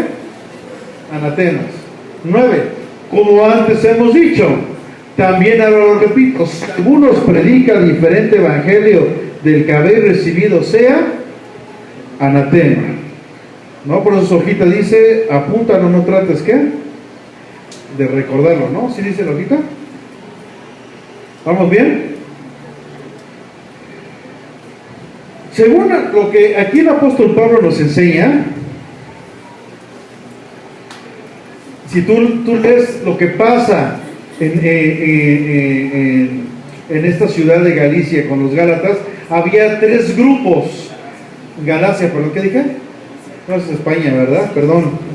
Anatemas. 9. Como antes hemos dicho, también ahora lo repito, si algunos predican diferente evangelio del que habéis recibido, sea anatema. ¿No? Por eso su hojita dice, apúntalo, no trates ¿qué? De recordarlo, ¿no? ¿Sí dice la hojita? ¿Vamos bien? Según lo que aquí el apóstol Pablo nos enseña, si tú lees lo que pasa en esta ciudad de Galicia con los Gálatas, había 3 grupos. Galacia, ¿por lo que dije? No, es España, ¿verdad? Perdón.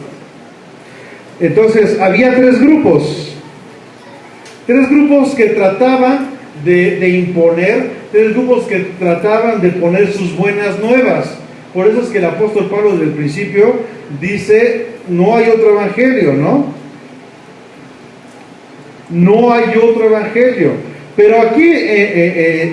Entonces, había 3 grupos. 3 grupos que trataban de imponer, 3 grupos que trataban de poner sus buenas nuevas. Por eso es que el apóstol Pablo desde el principio dice, no hay otro evangelio, ¿no? No hay otro evangelio. Pero aquí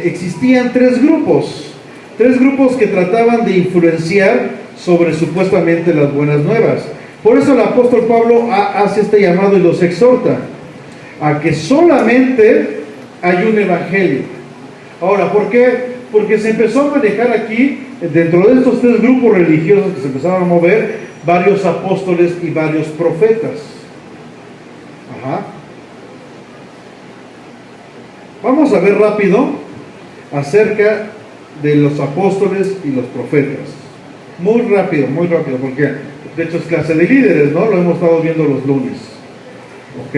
existían 3 grupos. 3 grupos que trataban de influenciar sobre supuestamente las buenas nuevas. Por eso el apóstol Pablo hace este llamado y los exhorta a que solamente hay un evangelio. Ahora, ¿por qué? Porque se empezó a manejar aquí, dentro de estos 3 grupos religiosos que se empezaron a mover, varios apóstoles y varios profetas. Ajá. Vamos a ver rápido acerca de los apóstoles y los profetas. Muy rápido, porque de hecho es clase de líderes, ¿no? Lo hemos estado viendo los lunes. ¿Ok?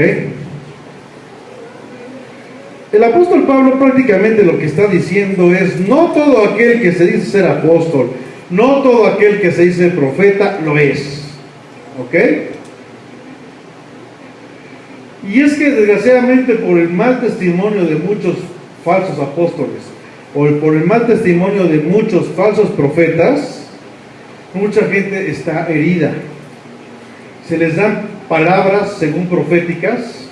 El apóstol Pablo prácticamente lo que está diciendo es, no todo aquel que se dice ser apóstol, no todo aquel que se dice profeta, lo es. ¿Ok? Y es que desgraciadamente por el mal testimonio de muchos falsos apóstoles, o por el mal testimonio de muchos falsos profetas, mucha gente está herida. Se les dan palabras según proféticas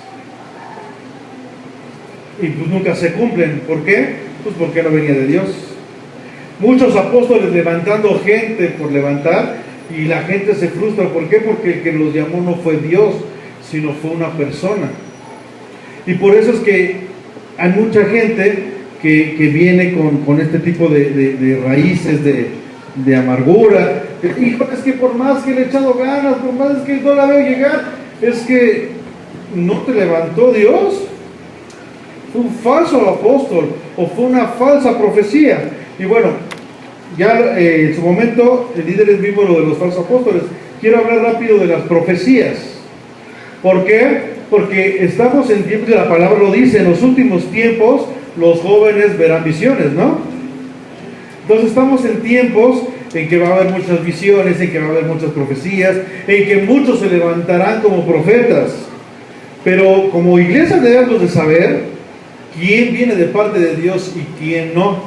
y pues nunca se cumplen. ¿Por qué? Pues porque no venía de Dios. Muchos apóstoles levantando gente por levantar y la gente se frustra. ¿Por qué? Porque el que los llamó no fue Dios, sino fue una persona. Y por eso es que hay mucha gente que viene con este tipo de raíces de amargura. Hijo, es que por más que le he echado ganas, por más que no la veo llegar, es que no te levantó Dios. Fue un falso apóstol o fue una falsa profecía. Y bueno, ya en su momento el líder es mismo lo de los falsos apóstoles. Quiero hablar rápido de las profecías. ¿Por qué? Porque estamos en tiempos, la palabra lo dice, en los últimos tiempos los jóvenes verán visiones, ¿no? Entonces estamos en tiempos en que va a haber muchas visiones, en que va a haber muchas profecías, en que muchos se levantarán como profetas. Pero como iglesia debemos de saber quién viene de parte de Dios y quién no.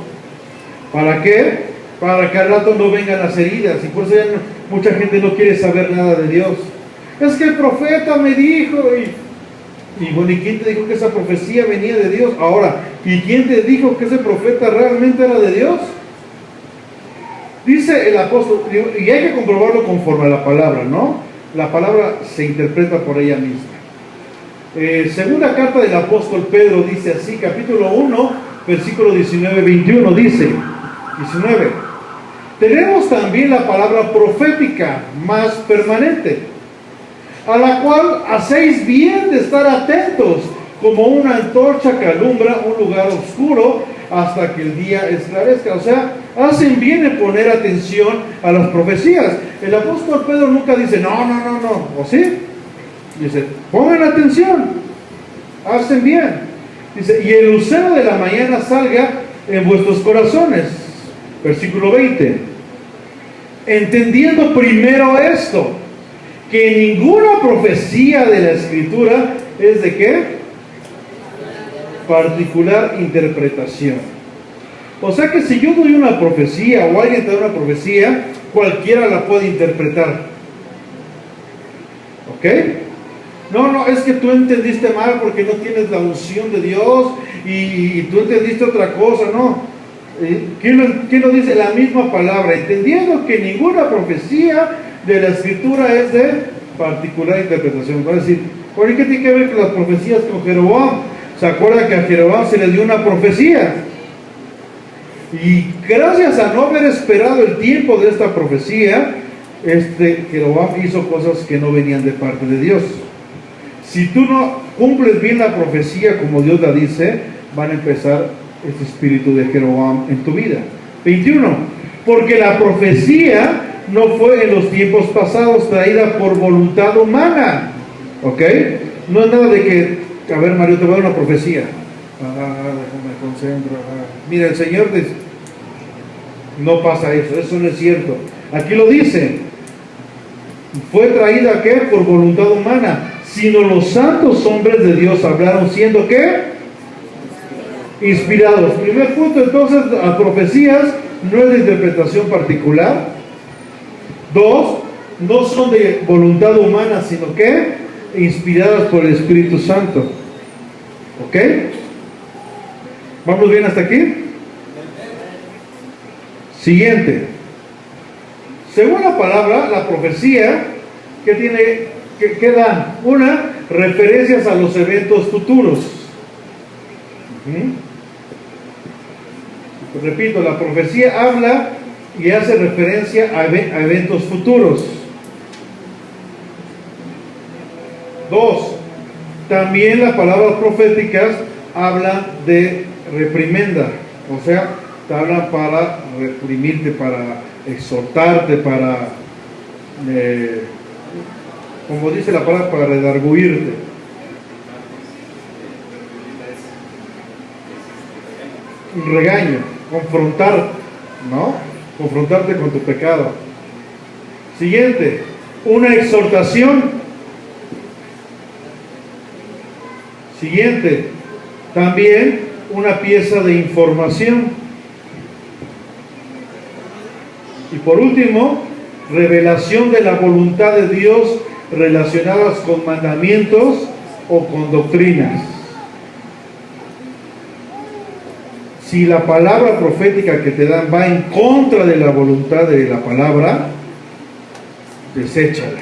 ¿Para qué? Para que al rato no vengan las heridas. Y por eso ya mucha gente no quiere saber nada de Dios. Es que el profeta me dijo, y bueno, ¿y quién te dijo que esa profecía venía de Dios? Ahora, ¿y quién te dijo que ese profeta realmente era de Dios? Dice el apóstol, y hay que comprobarlo conforme a la palabra, ¿no? La palabra se interpreta por ella misma. Segunda carta del apóstol Pedro dice así, capítulo 1, versículo 19-21, dice, 19, tenemos también la palabra profética más permanente, a la cual hacéis bien de estar atentos, como una antorcha que alumbra un lugar oscuro hasta que el día esclarezca. O sea, hacen bien en poner atención a las profecías. El apóstol Pedro nunca dice, no, ¿o sí? Dice, pongan atención, hacen bien. Dice, y el lucero de la mañana salga en vuestros corazones. Versículo 20. Entendiendo primero esto, que ninguna profecía de la Escritura es de ¿qué? Particular interpretación. O sea que si yo doy una profecía o alguien te da una profecía, cualquiera la puede interpretar. ¿Ok? No, es que tú entendiste mal porque no tienes la unción de Dios y tú entendiste otra cosa, no. ¿Quién lo dice? La misma palabra, entendiendo que ninguna profecía de la Escritura es de particular interpretación. Va a decir, ¿por qué tiene que ver con las profecías con Jeroboam? ¿Se acuerda que a Jeroboam se le dio una profecía? Y gracias a no haber esperado el tiempo de esta profecía, Jeroboam hizo cosas que no venían de parte de Dios. Si tú no cumples bien la profecía como Dios la dice, van a empezar este espíritu de Jeroboam en tu vida. 21. Porque la profecía no fue en los tiempos pasados traída por voluntad humana. ¿Ok? No es nada de que, a ver, Mario, te voy a dar una profecía. Me concentro. Mira, el Señor dice, no pasa eso no es cierto. Aquí lo dice, fue traída ¿qué? Por voluntad humana, sino los santos hombres de Dios hablaron siendo ¿qué? Inspirados. Primer punto, entonces, las profecías no es de interpretación particular. 2, no son de voluntad humana, sino que inspiradas por el Espíritu Santo. ¿Ok? ¿Vamos bien hasta aquí? Siguiente. Según la palabra, la profecía que da una, referencias a los eventos futuros. Repito, la profecía habla y hace referencia a eventos futuros. 2, también las palabras proféticas hablan de reprimenda, o sea, te hablan para reprimirte, para exhortarte, para, como dice la palabra, para redarguirte. Un regaño, confrontar, ¿no? Confrontarte con tu pecado. Siguiente, una exhortación. Siguiente, también una pieza de información. Y por último, revelación de la voluntad de Dios relacionadas con mandamientos o con doctrinas. Si la palabra profética que te dan va en contra de la voluntad de la palabra, deséchala,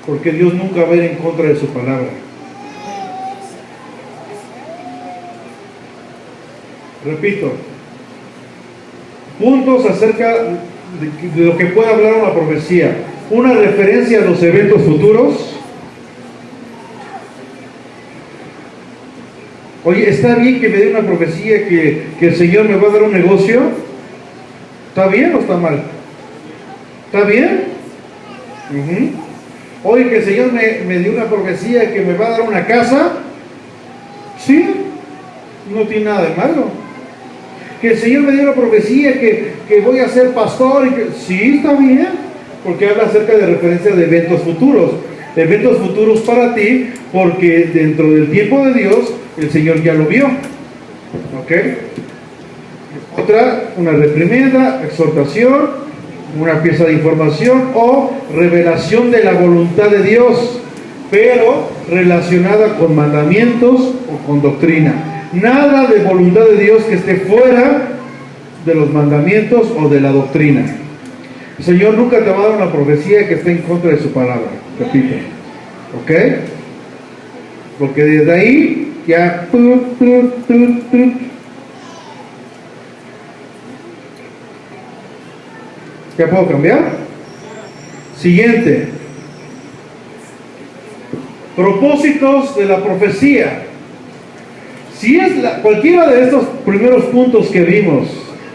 porque Dios nunca va a ir en contra de su palabra. Repito, puntos acerca de lo que puede hablar una profecía. Una referencia a los eventos futuros. Oye, ¿está bien que me dé una profecía que el Señor me va a dar un negocio? ¿Está bien o está mal? ¿Está bien? Oye, que el Señor me dio una profecía que me va a dar una casa. Sí, no tiene nada de malo. que el Señor me dio una profecía, que voy a ser pastor. Sí, está bien, porque habla acerca de referencia de eventos futuros. Eventos futuros para ti, porque dentro del tiempo de Dios, el Señor ya lo vio. ¿Ok? Otra, una reprimenda, exhortación, una pieza de información o revelación de la voluntad de Dios, pero relacionada con mandamientos o con doctrina. Nada de voluntad de Dios que esté fuera de los mandamientos o de la doctrina. El Señor nunca te va a dar una profecía que esté en contra de su palabra, repito. ¿Ok? Porque desde ahí ya... ¿Ya puedo cambiar? Siguiente. Propósitos de la profecía. Si es cualquiera de estos primeros puntos que vimos,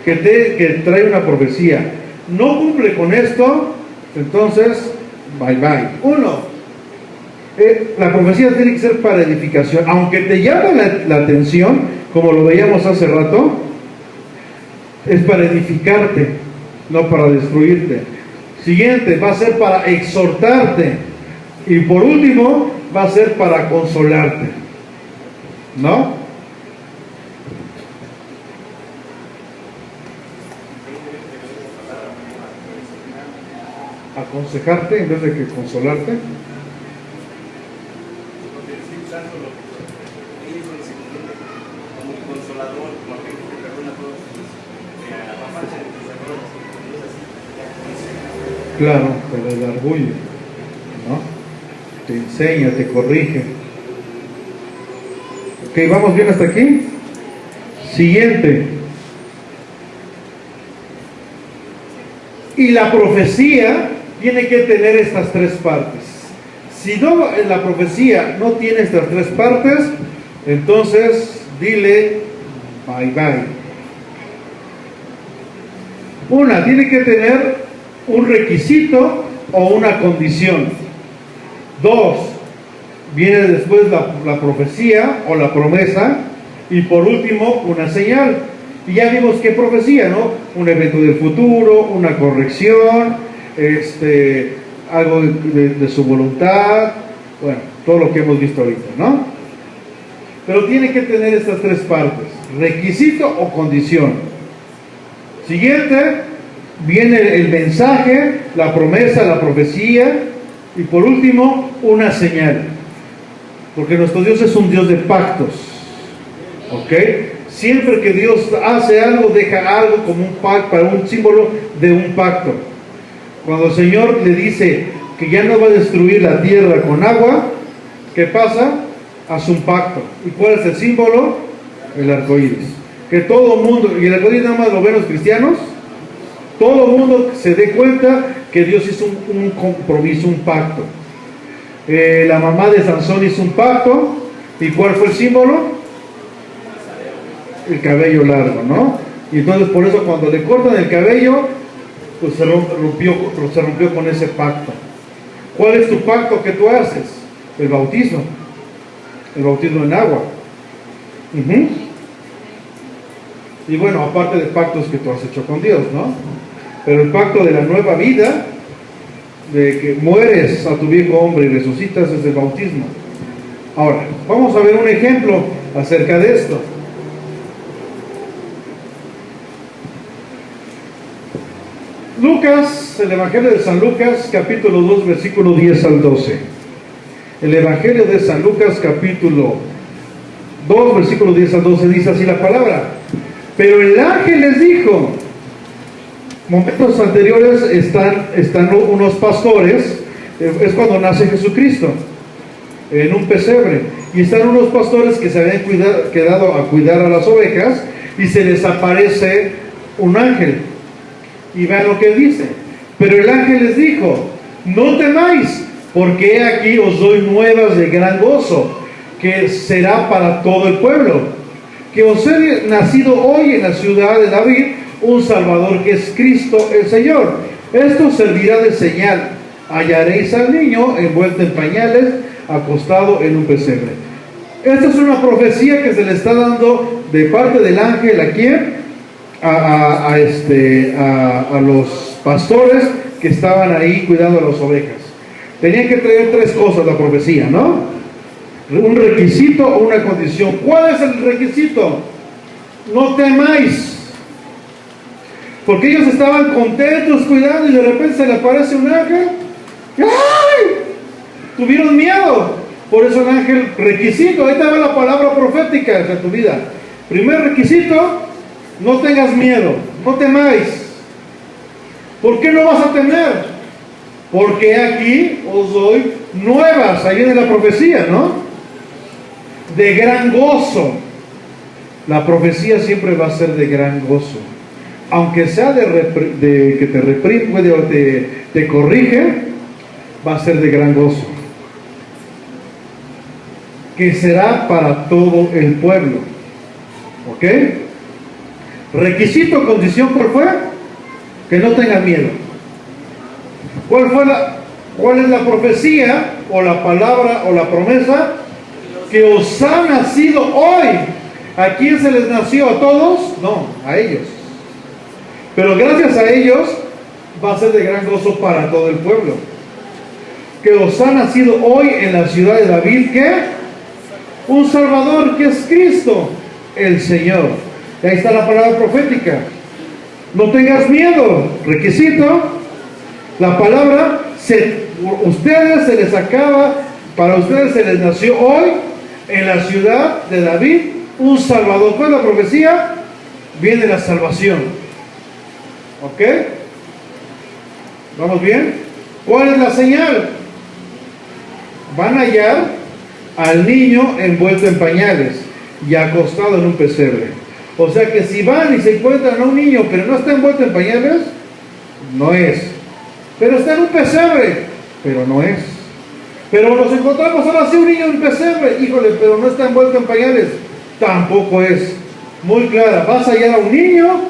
que trae una profecía, no cumple con esto, entonces, bye bye. Uno, la profecía tiene que ser para edificación. Aunque te llame la atención, como lo veíamos hace rato, es para edificarte, no para destruirte. Siguiente, va a ser para exhortarte. Y por último, va a ser para consolarte. ¿No? Aconsejarte en vez de que consolarte. Claro, pero el orgullo, ¿no? Te enseña, te corrige. Ok, ¿vamos bien hasta aquí? Siguiente. Y la profecía tiene que tener estas tres partes. Si no, la profecía no tiene estas tres partes, entonces dile bye bye. Una, tiene que tener un requisito o una condición. Dos, viene después la profecía o la promesa. Y por último, una señal. Y ya vimos qué profecía, ¿no? Un evento del futuro, una corrección, algo de su voluntad, bueno, todo lo que hemos visto ahorita, ¿no? Pero tiene que tener estas tres partes: requisito o condición. Siguiente, viene el mensaje, la promesa, la profecía, y por último, una señal. Porque nuestro Dios es un Dios de pactos, ¿ok? Siempre que Dios hace algo, deja algo como un pacto, para un símbolo de un pacto. Cuando el Señor le dice que ya no va a destruir la tierra con agua, ¿qué pasa? Hace un pacto. ¿Y cuál es el símbolo? El arco iris. Que todo mundo, y el arco iris nada más lo ven los cristianos, todo el mundo se dé cuenta que Dios hizo un compromiso, un pacto. La mamá de Sansón hizo un pacto. ¿Y cuál fue el símbolo? El cabello largo, ¿no? Y entonces por eso cuando le cortan el cabello, pues se rompió con ese pacto. ¿Cuál es tu pacto que tú haces? El bautismo en agua. Y bueno, aparte de pactos que tú has hecho con Dios, ¿no? Pero el pacto de la nueva vida, de que mueres a tu viejo hombre y resucitas, es el bautismo. Ahora, vamos a ver un ejemplo acerca de esto. Lucas, el Evangelio de San Lucas, capítulo 2, versículo 10 al 12. El Evangelio de San Lucas, capítulo 2, versículo 10 al 12, dice así la palabra. Pero el ángel les dijo, momentos anteriores están unos pastores, es cuando nace Jesucristo, en un pesebre, y están unos pastores que se habían quedado a cuidar a las ovejas, y se les aparece un ángel. Y vean lo que dice. Pero el ángel les dijo, no temáis, porque he aquí os doy nuevas de gran gozo, que será para todo el pueblo, que os he nacido hoy en la ciudad de David un Salvador, que es Cristo el Señor. Esto servirá de señal: hallaréis al niño envuelto en pañales, acostado en un pesebre. Esta es una profecía que se le está dando de parte del ángel. ¿A quién? a los pastores que estaban ahí cuidando a las ovejas. Tenían que traer tres cosas la profecía, ¿no? Un requisito o una condición. ¿Cuál es el requisito? No temáis. Porque ellos estaban contentos cuidando y de repente se le aparece un ángel. ¡Ay! Tuvieron miedo. Por eso el ángel, requisito, ahí te va la palabra profética en tu vida. Primer requisito, no tengas miedo, no temáis. ¿Por qué no vas a temer? Porque aquí os doy nuevas, ahí viene la profecía, ¿no? De gran gozo. La profecía siempre va a ser de gran gozo. Aunque sea de que te reprime, te corrige, va a ser de gran gozo. Que será para todo el pueblo. ¿Ok? Requisito, condición, ¿cuál fue? Que no tengan miedo. ¿Cuál es la profecía o la palabra o la promesa? Que os ha nacido hoy. ¿A quién se les nació? ¿A todos? No, a ellos. Pero gracias a ellos va a ser de gran gozo para todo el pueblo. Que os ha nacido hoy en la ciudad de David, ¿qué? Un Salvador, que es Cristo, el Señor. Y ahí está la palabra profética. No tengas miedo. Requisito. La palabra, ustedes se les acaba, para ustedes se les nació hoy en la ciudad de David un Salvador. ¿Cuál es la profecía? Viene la salvación. ¿Ok? ¿Vamos bien? ¿Cuál es la señal? Van a hallar al niño envuelto en pañales y acostado en un pesebre. O sea que si van y se encuentran a un niño pero no está envuelto en pañales, no es. Pero está en un pesebre, pero no es. Pero nos encontramos ahora sí un niño en un pesebre, híjole, pero no está envuelto en pañales, tampoco es. Muy clara, vas a hallar a un niño,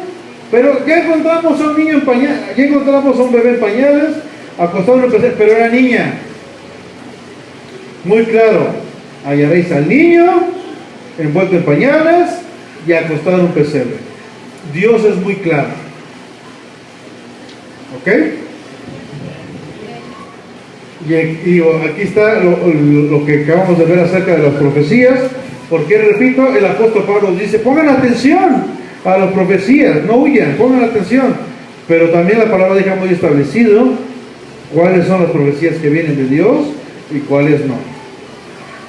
pero ya encontramos a un niño en pañales, ya encontramos a un bebé en pañales, acostado en un pesebre, pero era niña. Muy claro, hallaréis al niño envuelto en pañales y acostado en un pesebre. Dios es muy claro. ¿Ok? Y aquí está lo que acabamos de ver acerca de las profecías, porque repito, el apóstol Pablo dice, pongan atención a las profecías, no huyan, pongan atención, pero también la palabra deja muy establecido cuáles son las profecías que vienen de Dios y cuáles no.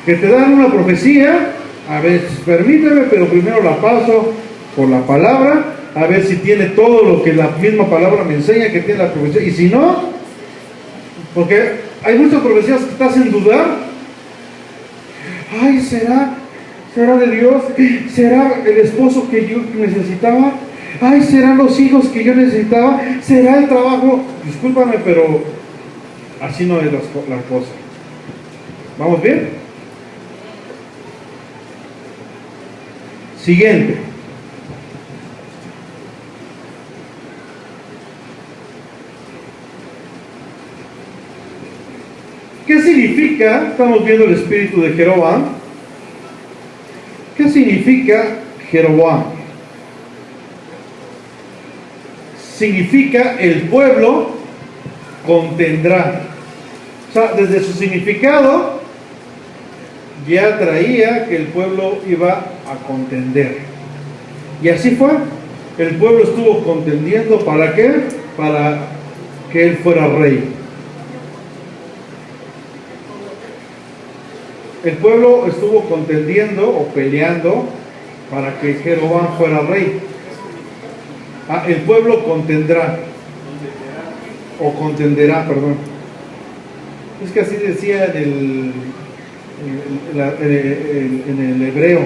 Que te dan una profecía, a ver, permíteme, pero primero la paso por la palabra, a ver si tiene todo lo que la misma palabra me enseña que tiene la profecía, y si no, porque hay muchas profecías que te hacen dudar. Ay, ¿será de Dios? ¿Será el esposo que yo necesitaba? Ay, ¿serán los hijos que yo necesitaba? ¿Será el trabajo? Discúlpame, pero así no es la cosa. ¿Vamos bien? Siguiente. ¿Qué significa? Estamos viendo el espíritu de Jeroboam. ¿Qué significa Jeroboam? Significa el pueblo contendrá. O sea, desde su significado ya traía que el pueblo iba a contender. Y así fue. El pueblo estuvo contendiendo, ¿para qué? Para que él fuera rey. El pueblo estuvo contendiendo o peleando para que Jeroboam fuera rey. El pueblo contenderá, perdón. Es que así decía en el hebreo,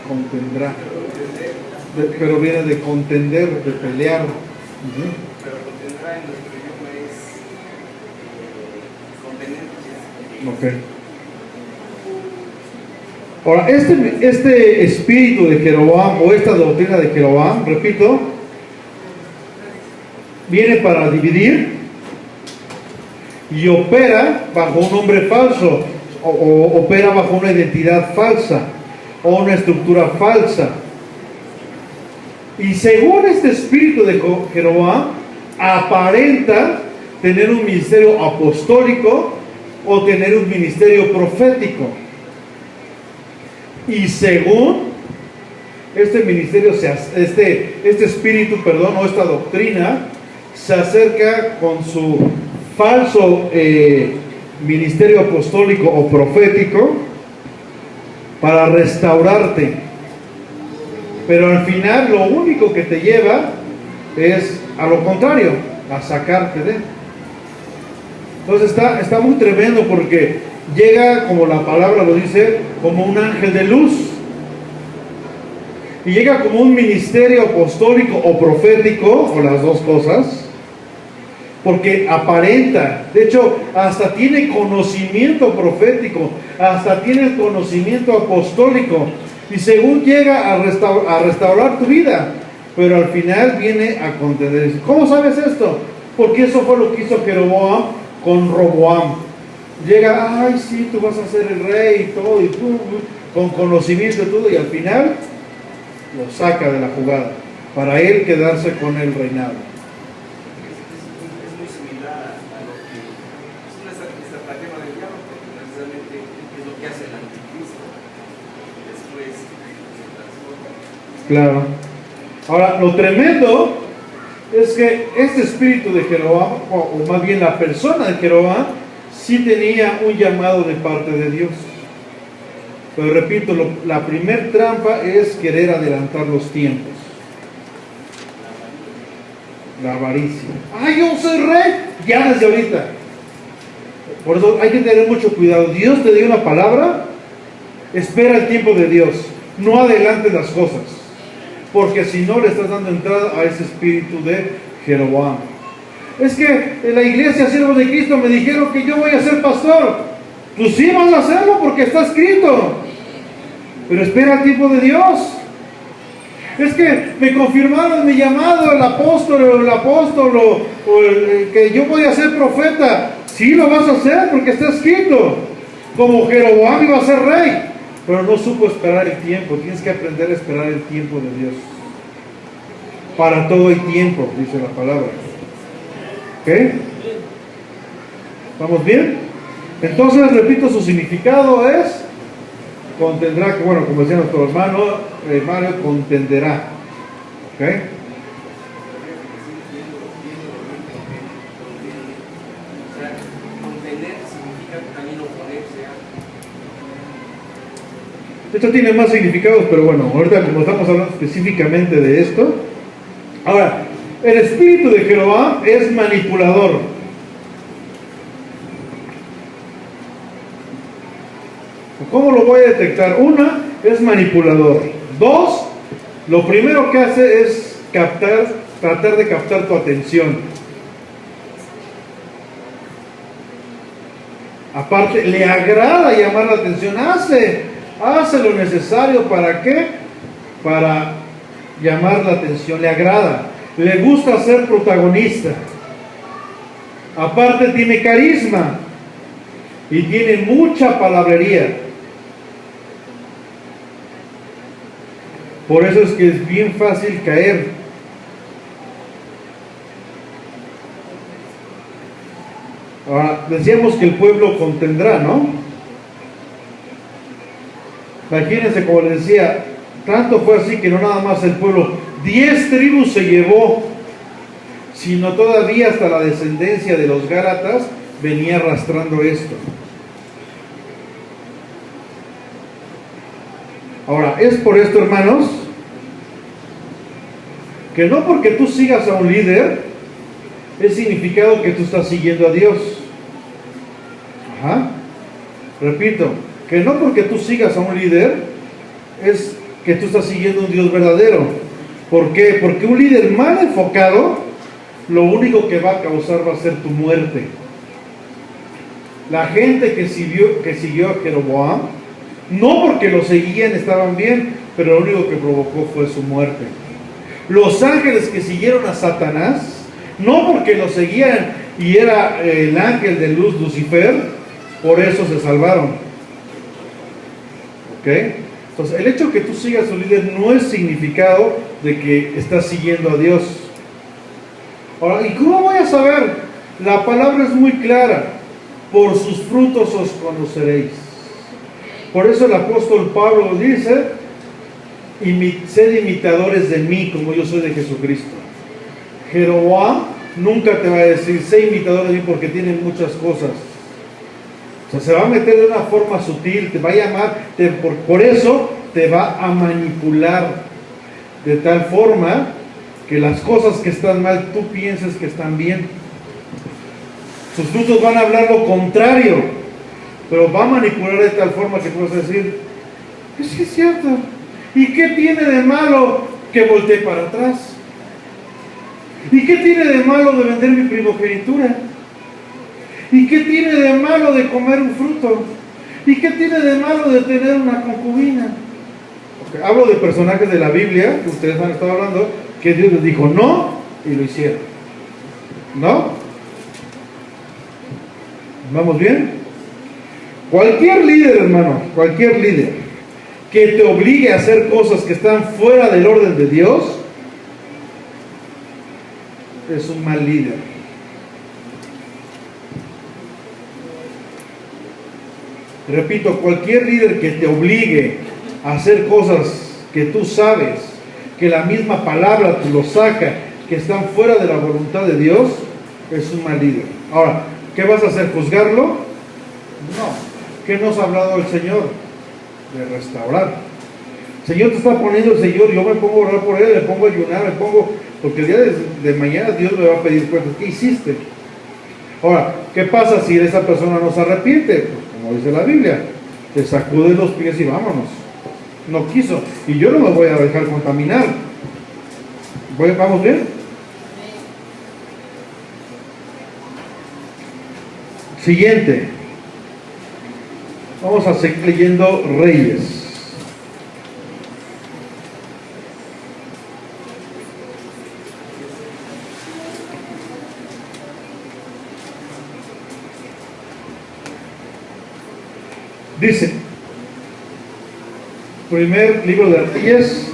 contendrá. Pero viene de contender, de pelear. Pero contendrá en nuestro idioma es contener. Ok. Ahora, este espíritu de Jeroboam o esta doctrina de Jeroboam, repito, viene para dividir y opera bajo un nombre falso, o opera bajo una identidad falsa o una estructura falsa. Y según este espíritu de Jeroboam, aparenta tener un ministerio apostólico o tener un ministerio profético. Y según este ministerio, este espíritu, o esta doctrina, se acerca con su falso ministerio apostólico o profético para restaurarte. Pero al final lo único que te lleva es a lo contrario, a sacarte de. Entonces está muy tremendo porque llega, como la palabra lo dice, como un ángel de luz. Y llega como un ministerio apostólico o profético, o las dos cosas, porque aparenta, de hecho, hasta tiene conocimiento profético, hasta tiene el conocimiento apostólico, y según llega a restaurar tu vida, pero al final viene a contender. ¿Cómo sabes esto? Porque eso fue lo que hizo Jeroboam con Roboam. Llega, ay sí, tú vas a ser el rey y todo, y tú, con conocimiento y todo, y al final lo saca de la jugada, para él quedarse con el reinado. Es muy similar a lo que es una estratagema del diablo, porque precisamente es lo que hace el anticristo. Después se transforma. Claro. Ahora, lo tremendo es que este espíritu de Jeroboam, o más bien la persona de Jeroboam, sí tenía un llamado de parte de Dios. Pero repito, la primer trampa es querer adelantar los tiempos. La avaricia. ¡Ay, yo soy rey! Ya desde ahorita. Por eso hay que tener mucho cuidado. Dios te dio una palabra, espera el tiempo de Dios. No adelantes las cosas, porque si no le estás dando entrada a ese espíritu de Jeroboam. Es que en la iglesia Siervos de Cristo me dijeron que yo voy a ser pastor. Pues sí, vas a hacerlo porque está escrito, pero espera el tiempo de Dios. Es que me confirmaron mi llamado, el apóstol o que yo voy a ser profeta. Sí, lo vas a hacer porque está escrito. Como Jeroboam iba a ser rey, pero no supo esperar el tiempo. Tienes que aprender a esperar el tiempo de Dios. Para todo hay tiempo, dice la palabra. ¿Ok? ¿Vamos bien? Entonces, repito, su significado es contendrá, que bueno, como decía nuestro hermano Mario, contenderá. ¿Ok? O sea, contener significa también oponerse a. Esto tiene más significados, pero bueno, ahorita como estamos hablando específicamente de esto. Ahora, el espíritu de Jeroboam es manipulador. ¿Cómo lo voy a detectar? Una, es manipulador. Dos, lo primero que hace es tratar de captar tu atención. Aparte, le agrada llamar la atención. Hace lo necesario. ¿Para qué? Para llamar la atención. Le agrada. Le gusta ser protagonista. Aparte, tiene carisma. Y tiene mucha palabrería. Por eso es que es bien fácil caer. Ahora, decíamos que el pueblo contendrá, ¿no? Imagínense, como les decía, tanto fue así que no nada más el pueblo, 10 tribus se llevó, sino todavía hasta la descendencia de los Gálatas venía arrastrando esto. Ahora, es por esto, hermanos, que no porque tú sigas a un líder es significado que tú estás siguiendo a Dios. Repito, que no porque tú sigas a un líder es que tú estás siguiendo a un Dios verdadero. ¿Por qué? Porque un líder mal enfocado, lo único que va a causar va a ser tu muerte. La gente que siguió a Jeroboam, no porque lo seguían estaban bien, pero lo único que provocó fue su muerte. Los ángeles que siguieron a Satanás, no porque lo seguían y era el ángel de luz Lucifer, por eso se salvaron. ¿Ok? Entonces, el hecho que tú sigas a un líder no es significado de que estás siguiendo a Dios. Ahora, ¿y cómo voy a saber? La palabra es muy clara: por sus frutos os conoceréis. Por eso el apóstol Pablo dice: sed imitadores de mí como yo soy de Jesucristo. Jeroboam nunca te va a decir: sé imitador de mí, porque tiene muchas cosas. O sea, se va a meter de una forma sutil, te va a llamar, por eso te va a manipular de tal forma que las cosas que están mal tú pienses que están bien. Sus frutos van a hablar lo contrario, pero va a manipular de tal forma que tú vas a decir: es que es cierto. ¿Y qué tiene de malo que voltee para atrás? ¿Y qué tiene de malo de vender mi primogenitura? ¿Y qué tiene de malo de comer un fruto? ¿Y qué tiene de malo de tener una concubina? Okay, hablo de personajes de la Biblia que ustedes han estado hablando, que Dios les dijo no y lo hicieron. ¿No? ¿Vamos bien? Cualquier líder, hermano, cualquier líder que te obligue a hacer cosas que están fuera del orden de Dios, es un mal líder. Repito, cualquier líder que te obligue a hacer cosas que tú sabes, que la misma palabra te lo saca, que están fuera de la voluntad de Dios, es un mal líder. Ahora, ¿qué vas a hacer? ¿Juzgarlo? No. ¿Qué nos ha hablado el Señor? De restaurar. El Señor te está poniendo, el Señor, yo me pongo a orar por él, me pongo a ayunar, me pongo, porque el día de mañana Dios me va a pedir cuentas. ¿Qué hiciste? Ahora, ¿qué pasa si esa persona no se arrepiente? Pues, como dice la Biblia, te sacude los pies y vámonos. No quiso, y yo no me voy a dejar contaminar. ¿Vamos bien? Siguiente. Vamos a seguir leyendo Reyes. Dice, primer libro de Reyes,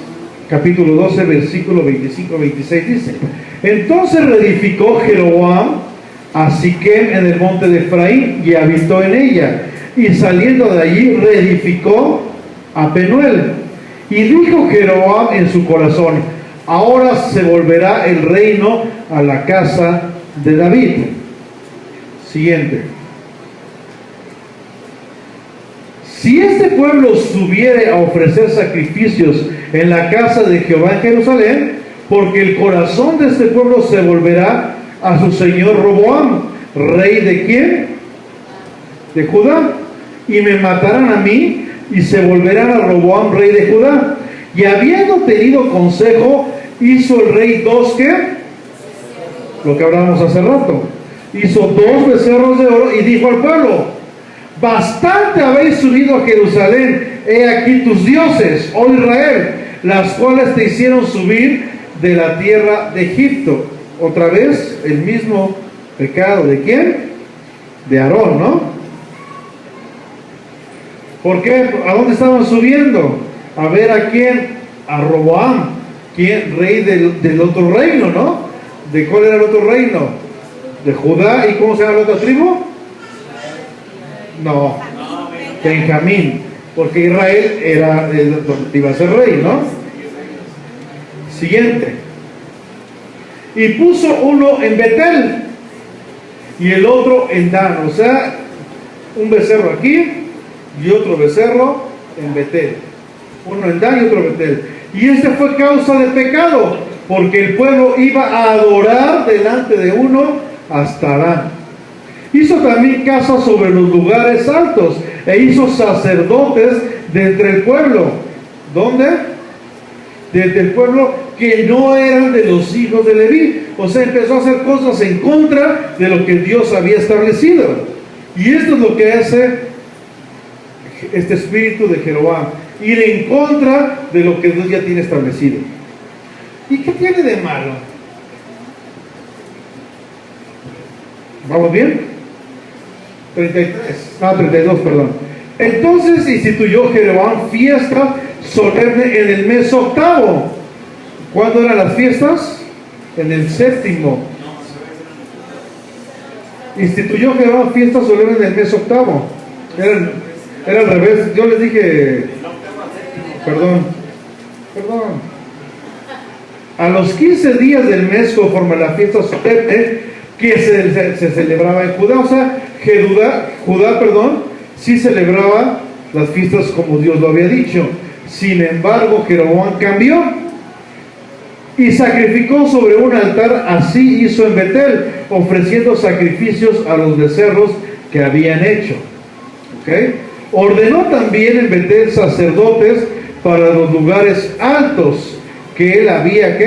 capítulo 12, versículo 25-26, dice: entonces reedificó Jeroboam a Siquem en el monte de Efraín y habitó en ella, y saliendo de allí reedificó a Penuel. Y dijo Jeroboam en su corazón: ahora se volverá el reino a la casa de David. Siguiente. Si este pueblo subiere a ofrecer sacrificios en la casa de Jehová en Jerusalén, porque el corazón de este pueblo se volverá a su señor Roboam, rey de ¿quién? De Judá, y me matarán a mí, y se volverán a Roboam, rey de Judá. Y habiendo tenido consejo, hizo el rey dos, ¿qué? Lo que hablábamos hace rato. Hizo 2 becerros de oro y dijo al pueblo: bastante habéis subido a Jerusalén, he aquí tus dioses, oh Israel, las cuales te hicieron subir de la tierra de Egipto. Otra vez el mismo pecado. ¿De quién? De Aarón, ¿no? ¿Por qué? ¿A dónde estaban subiendo? A ver a quién. A Roboam, ¿quién? Rey del otro reino, ¿no? ¿De cuál era el otro reino? De Judá. ¿Y cómo se llama la otra tribu? No, Benjamín, porque Israel iba a ser rey, ¿no? Siguiente. Y puso uno en Betel y el otro en Dan, o sea, un becerro aquí y otro becerro en Betel. Uno en Dan y otro en Betel. Y este fue causa de pecado, porque el pueblo iba a adorar delante de uno hasta Dan. Hizo también casa sobre los lugares altos e hizo sacerdotes de entre el pueblo. ¿Dónde? Desde el pueblo que no eran de los hijos de Leví. O sea, empezó a hacer cosas en contra de lo que Dios había establecido. Y esto es lo que hace este espíritu de Jeroboam: ir en contra de lo que Dios ya tiene establecido. ¿Y qué tiene de malo? ¿Vamos bien? 32, perdón. Entonces instituyó Jeroboam fiesta solemne en el mes octavo. ¿Cuándo eran las fiestas? En el séptimo. Instituyó Jehová fiestas solemnes en el mes octavo. Era al revés. Yo les dije, perdón. A los 15 días del mes, conforme a la fiesta solemne que se celebraba en Judá. O sea, Judá, sí celebraba las fiestas como Dios lo había dicho. Sin embargo, Jeroboam cambió y sacrificó sobre un altar. Así hizo en Betel, ofreciendo sacrificios a los becerros que habían hecho. ¿Okay? Ordenó también en Betel sacerdotes para los lugares altos que él había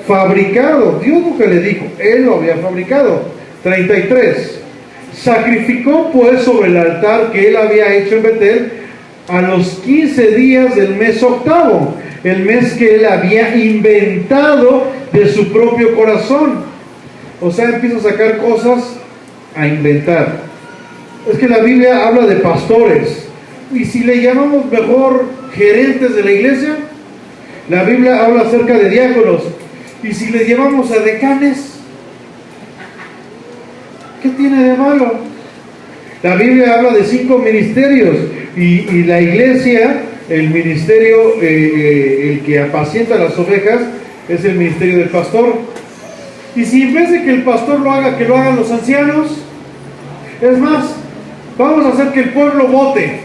fabricado. Dios nunca le dijo, él lo había fabricado. 33. Sacrificó pues sobre el altar que él había hecho en Betel a los 15 días del mes octavo, el mes que él había inventado de su propio corazón. O sea, empieza a sacar cosas a inventar. Es que la Biblia habla de pastores, y si le llamamos mejor gerentes de la iglesia, la Biblia habla acerca de diáconos, y si le llamamos a decanes, ¿qué tiene de malo? La Biblia habla de 5 ministerios, y la iglesia, el ministerio, el que apacienta las ovejas, es el ministerio del pastor. Y si en vez de que el pastor lo haga, que lo hagan los ancianos, es más, vamos a hacer que el pueblo vote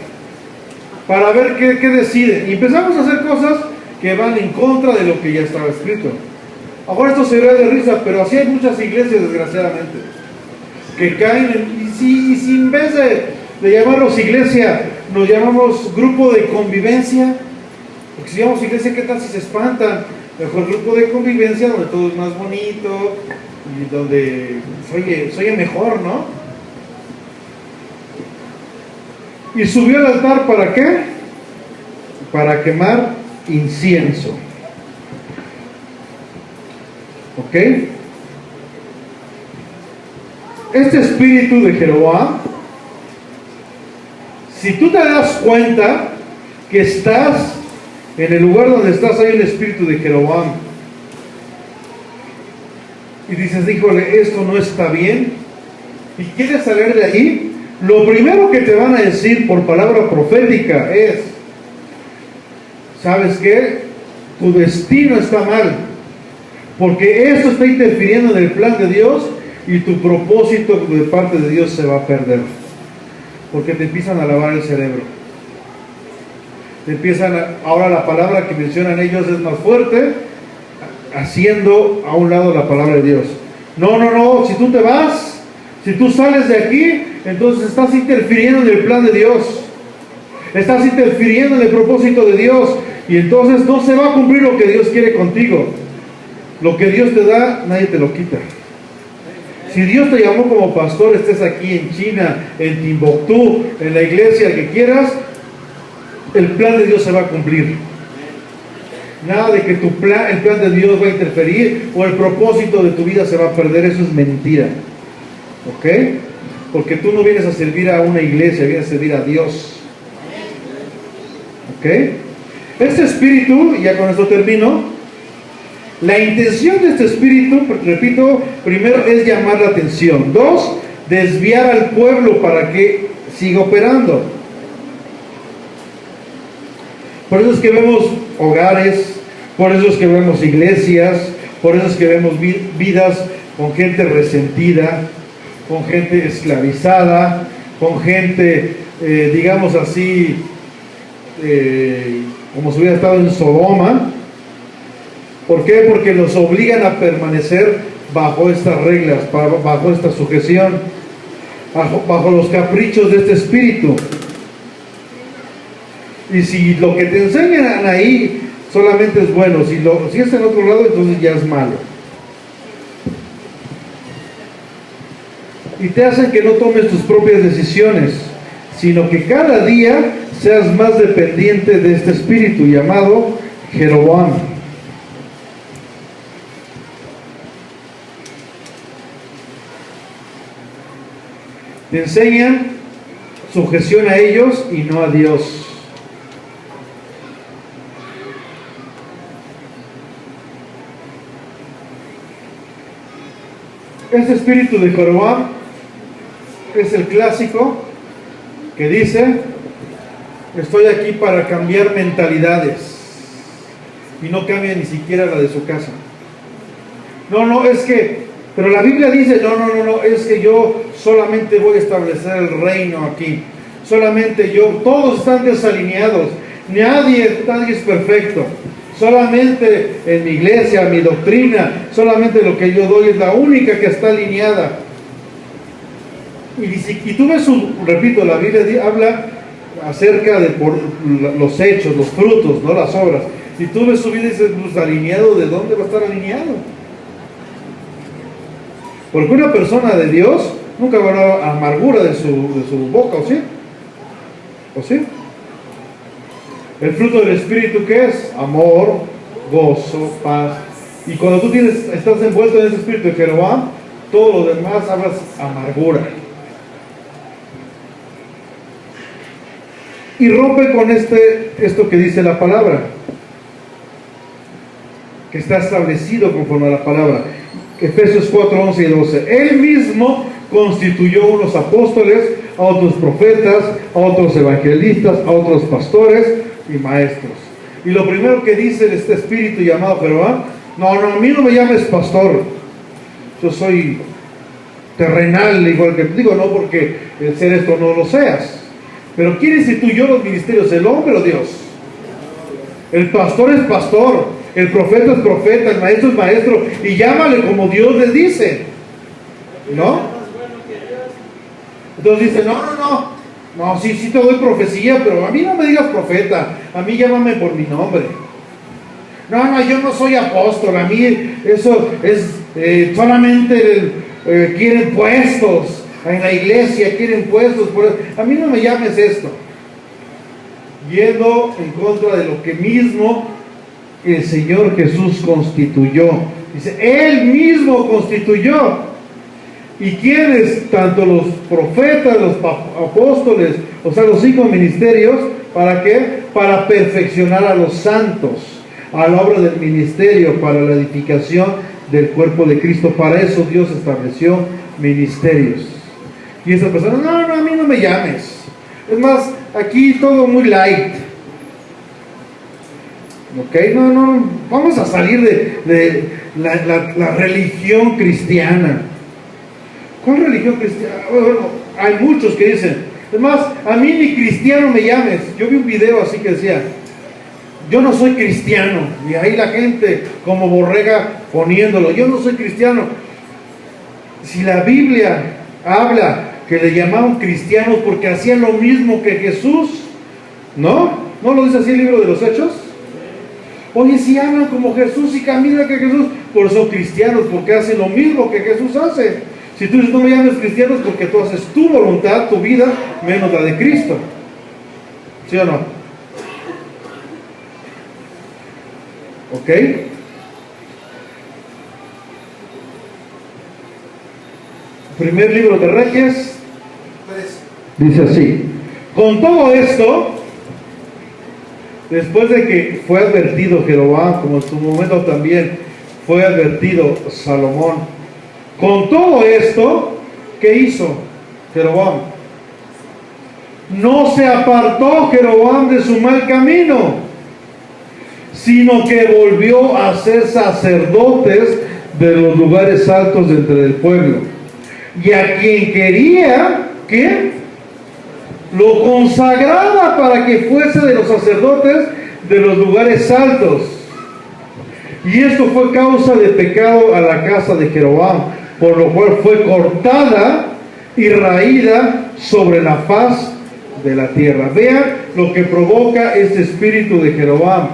para ver qué decide. Y empezamos a hacer cosas que van en contra de lo que ya estaba escrito. Ahora esto se ve de risa, pero así hay muchas iglesias, desgraciadamente, que caen y si en vez de llamarlos iglesia, nos llamamos grupo de convivencia, porque si llamamos iglesia, ¿qué tal si se espantan? Mejor grupo de convivencia, donde todo es más bonito y donde se oye mejor, ¿no? Y subió al altar, ¿para qué? Para quemar incienso. ¿Ok? Este espíritu de Jeroboam, si tú te das cuenta que estás en el lugar donde estás, hay un espíritu de Jeroboam, y dices, híjole, esto no está bien, y quieres salir de ahí, lo primero que te van a decir por palabra profética es, ¿sabes qué? Tu destino está mal, porque esto está interfiriendo en el plan de Dios, y tu propósito de parte de Dios se va a perder, porque te empiezan a lavar el cerebro. Ahora la palabra que mencionan ellos es más fuerte, haciendo a un lado la palabra de Dios. No, si tú te vas, si tú sales de aquí, entonces estás interfiriendo en el plan de Dios, estás interfiriendo en el propósito de Dios, y entonces no se va a cumplir lo que Dios quiere contigo. Lo que Dios te da, nadie te lo quita. Si Dios te llamó como pastor, estés aquí en China, en Timbuktu, en la iglesia que quieras, el plan de Dios se va a cumplir. Nada de que el plan de Dios va a interferir o el propósito de tu vida se va a perder. Eso es mentira. ¿Ok? Porque tú no vienes a servir a una iglesia, vienes a servir a Dios. ¿Ok? Este espíritu, y ya con esto termino, la intención de este espíritu, repito, primero es llamar la atención. 2, desviar al pueblo para que siga operando. Por eso es que vemos hogares, por eso es que vemos iglesias, por eso es que vemos vidas con gente resentida, con gente esclavizada, con gente, digamos así, como si hubiera estado en Sodoma. ¿Por qué? Porque los obligan a permanecer bajo estas reglas, bajo esta sujeción, bajo los caprichos de este espíritu. Y si lo que te enseñan ahí solamente es bueno, si es en otro lado, entonces ya es malo. Y te hacen que no tomes tus propias decisiones, sino que cada día seas más dependiente de este espíritu llamado Jeroboam. Te enseñan sujeción a ellos y no a Dios. Este espíritu de Jeroboam es el clásico que dice: estoy aquí para cambiar mentalidades, y no cambia ni siquiera la de su casa. No, es que, pero la Biblia dice, no, es que yo solamente voy a establecer el reino aquí, solamente yo, todos están desalineados, nadie es perfecto, solamente en mi iglesia, mi doctrina, solamente lo que yo doy es la única que está alineada. Y tú ves, repito, la Biblia habla acerca de los hechos, los frutos, no las obras. Si tú ves su vida y dices, pues alineado, ¿de dónde va a estar alineado? Porque una persona de Dios nunca va a haber amargura de su boca, ¿o sí? ¿O sí? El fruto del Espíritu, ¿qué es? Amor, gozo, paz. Y cuando tú estás envuelto en ese espíritu de Jeroboam, todo lo demás hablas amargura. Y rompe con esto que dice la palabra, que está establecido conforme a la palabra. Efesios 4, 11 y 12. Él mismo constituyó unos apóstoles, a otros profetas, a otros evangelistas, a otros pastores y maestros. Y lo primero que dice este espíritu llamado Jeroboam: no, a mí no me llames pastor, yo soy terrenal, igual que digo, no porque el ser esto no lo seas. Pero ¿quién instituyó los ministerios? ¿El hombre o Dios? El pastor es pastor, el profeta es profeta, el maestro es maestro, y llámale como Dios le dice, ¿no? Entonces dice, no, sí te doy profecía, pero a mí no me digas profeta, a mí llámame por mi nombre. No, yo no soy apóstol, a mí eso es solamente quieren puestos. En la iglesia quieren puestos, a mí no me llames esto. Yendo en contra de lo que mismo el Señor Jesús constituyó. Dice, Él mismo constituyó. ¿Y quiénes? Tanto los profetas, los apóstoles, o sea, los 5 ministerios, ¿para qué? Para perfeccionar a los santos, a la obra del ministerio, para la edificación del cuerpo de Cristo. Para eso Dios estableció ministerios. Y esa persona, no, a mí no me llames. Es más, aquí todo muy light. Ok, no, vamos a salir de la religión cristiana. ¿Cuál religión cristiana? Bueno, hay muchos que dicen, es más, a mí ni cristiano me llames. Yo vi un video así que decía, yo no soy cristiano. Y ahí la gente como borrega poniéndolo, yo no soy cristiano. Si la Biblia habla que le llamaban cristianos porque hacían lo mismo que Jesús, ¿no? ¿No lo dice así el libro de los Hechos? Oye, si hablan como Jesús y caminan que Jesús, por eso son cristianos, porque hacen lo mismo que Jesús hace. Si tú dices no me llames cristianos, porque tú haces tu voluntad, tu vida, menos la de Cristo. ¿Sí o no? ¿Ok? Primer libro de Reyes dice así: con todo esto, después de que fue advertido Jeroboam, como en su momento también fue advertido Salomón, con todo esto, ¿qué hizo Jeroboam? No se apartó Jeroboam de su mal camino, sino que volvió a ser sacerdotes de los lugares altos de entre el pueblo. Y a quien quería, ¿qué? Lo consagraba para que fuese de los sacerdotes de los lugares altos. Y esto fue causa de pecado a la casa de Jeroboam, por lo cual fue cortada y raída sobre la faz de la tierra. Vean lo que provoca este espíritu de Jeroboam.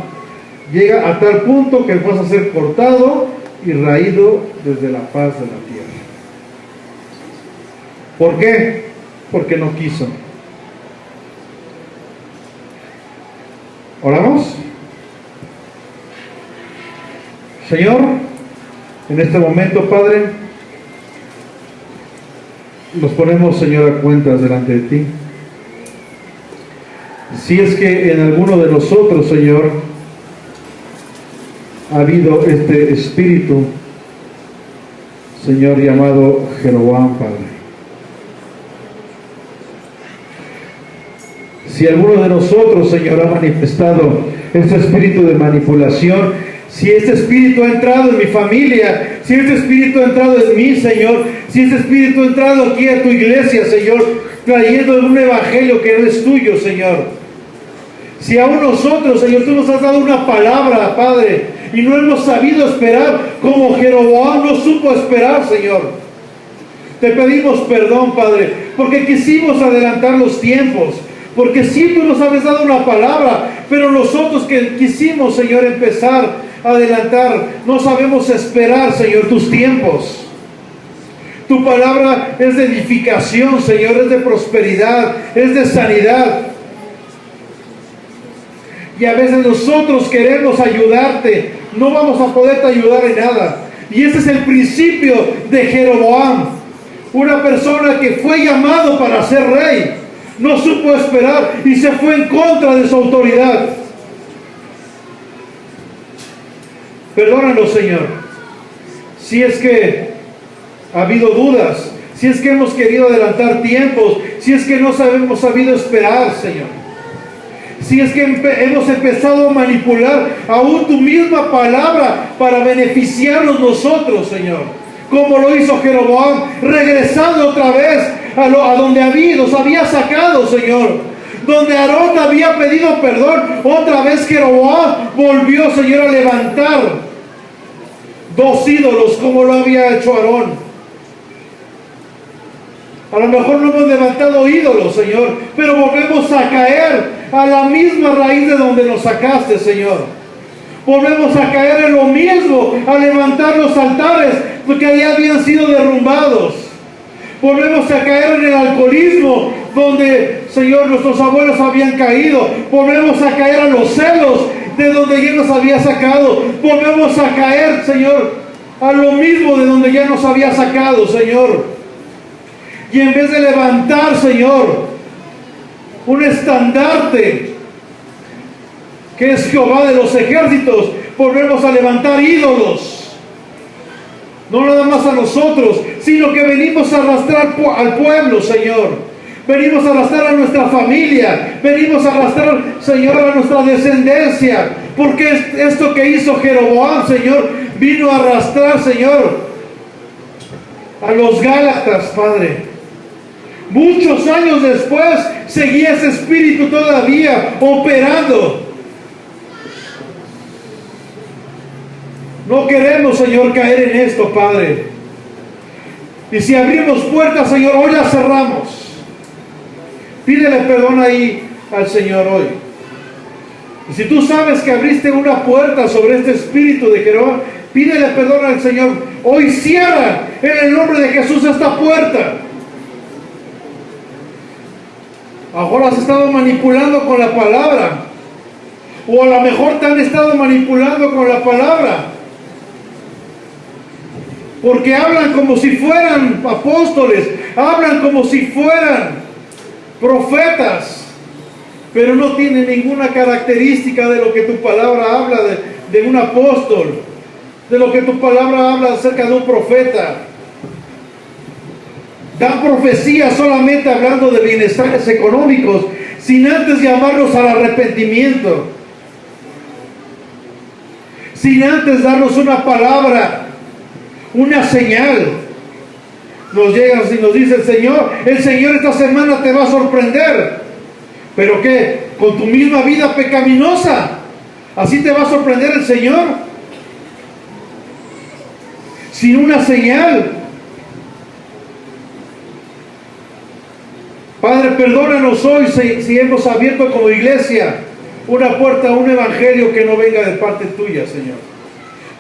Llega a tal punto que vas a ser cortado y raído desde la faz de la tierra. ¿Por qué? Porque no quiso. ¿Oramos? Señor, en este momento, Padre, nos ponemos, Señor, a cuentas delante de ti. Si es que en alguno de nosotros, Señor, ha habido este espíritu, Señor, llamado Jeroboam, Padre. Si alguno de nosotros, Señor, ha manifestado este espíritu de manipulación, si este espíritu ha entrado en mi familia, si este espíritu ha entrado en mí, Señor, si este espíritu ha entrado aquí a tu iglesia, Señor, trayendo un evangelio que no es tuyo, Señor. Si aún nosotros, Señor, tú nos has dado una palabra, Padre, y no hemos sabido esperar como Jeroboam no supo esperar, Señor. Te pedimos perdón, Padre, porque quisimos adelantar los tiempos, porque sí tú nos habías dado una palabra, pero nosotros que quisimos, Señor, empezar a adelantar, no sabemos esperar, Señor, tus tiempos. Tu palabra es de edificación, Señor, es de prosperidad, es de sanidad. Y a veces nosotros queremos ayudarte, no vamos a poderte ayudar en nada. Y ese es el principio de Jeroboam, una persona que fue llamado para ser rey, no supo esperar y se fue en contra de su autoridad. Perdónanos, Señor, si es que ha habido dudas, si es que hemos querido adelantar tiempos, si es que no hemos sabido esperar, Señor. Si es que hemos empezado a manipular aún tu misma palabra para beneficiarnos nosotros, Señor. Como lo hizo Jeroboam, regresando otra vez a donde nos había sacado, Señor. Donde Aarón había pedido perdón, otra vez Jeroboam volvió, Señor, a levantar dos ídolos como lo había hecho Aarón. A lo mejor no hemos levantado ídolos, Señor, pero volvemos a caer a la misma raíz de donde nos sacaste, Señor. Volvemos a caer en lo mismo, a levantar los altares porque ya habían sido derrumbados. Volvemos a caer en el alcoholismo donde, Señor, nuestros abuelos habían caído. Volvemos a caer a los celos de donde ya nos había sacado. Volvemos a caer, Señor, a lo mismo de donde ya nos había sacado, Señor. Y en vez de levantar, Señor, un estandarte que es Jehová de los ejércitos, volvemos a levantar ídolos. No nada más a nosotros, sino que venimos a arrastrar al pueblo, Señor. Venimos a arrastrar a nuestra familia. Venimos a arrastrar, Señor, a nuestra descendencia. Porque esto que hizo Jeroboam, Señor, vino a arrastrar, Señor, a los Gálatas, Padre. Muchos años después seguía ese espíritu todavía operando. No queremos, Señor, caer en esto, Padre. Y si abrimos puertas, Señor, hoy las cerramos. Pídele perdón ahí al Señor hoy. Y si tú sabes que abriste una puerta sobre este espíritu de Jeroboam, pídele perdón al Señor. Hoy cierra en el nombre de Jesús esta puerta. Ahora has estado manipulando con la palabra. O a lo mejor te han estado manipulando con la palabra. Porque hablan como si fueran apóstoles. Hablan como si fueran profetas. Pero no tienen ninguna característica de lo que tu palabra habla de un apóstol. De lo que tu palabra habla acerca de un profeta. Dan profecía solamente hablando de bienestares económicos, sin antes llamarnos al arrepentimiento, sin antes darnos una palabra, una señal. Nos llegan y nos dice el Señor esta semana te va a sorprender. ¿Pero qué? Con tu misma vida pecaminosa. ¿Así te va a sorprender el Señor? Sin una señal. Padre, perdónanos hoy si hemos abierto como iglesia una puerta a un evangelio que no venga de parte tuya, Señor.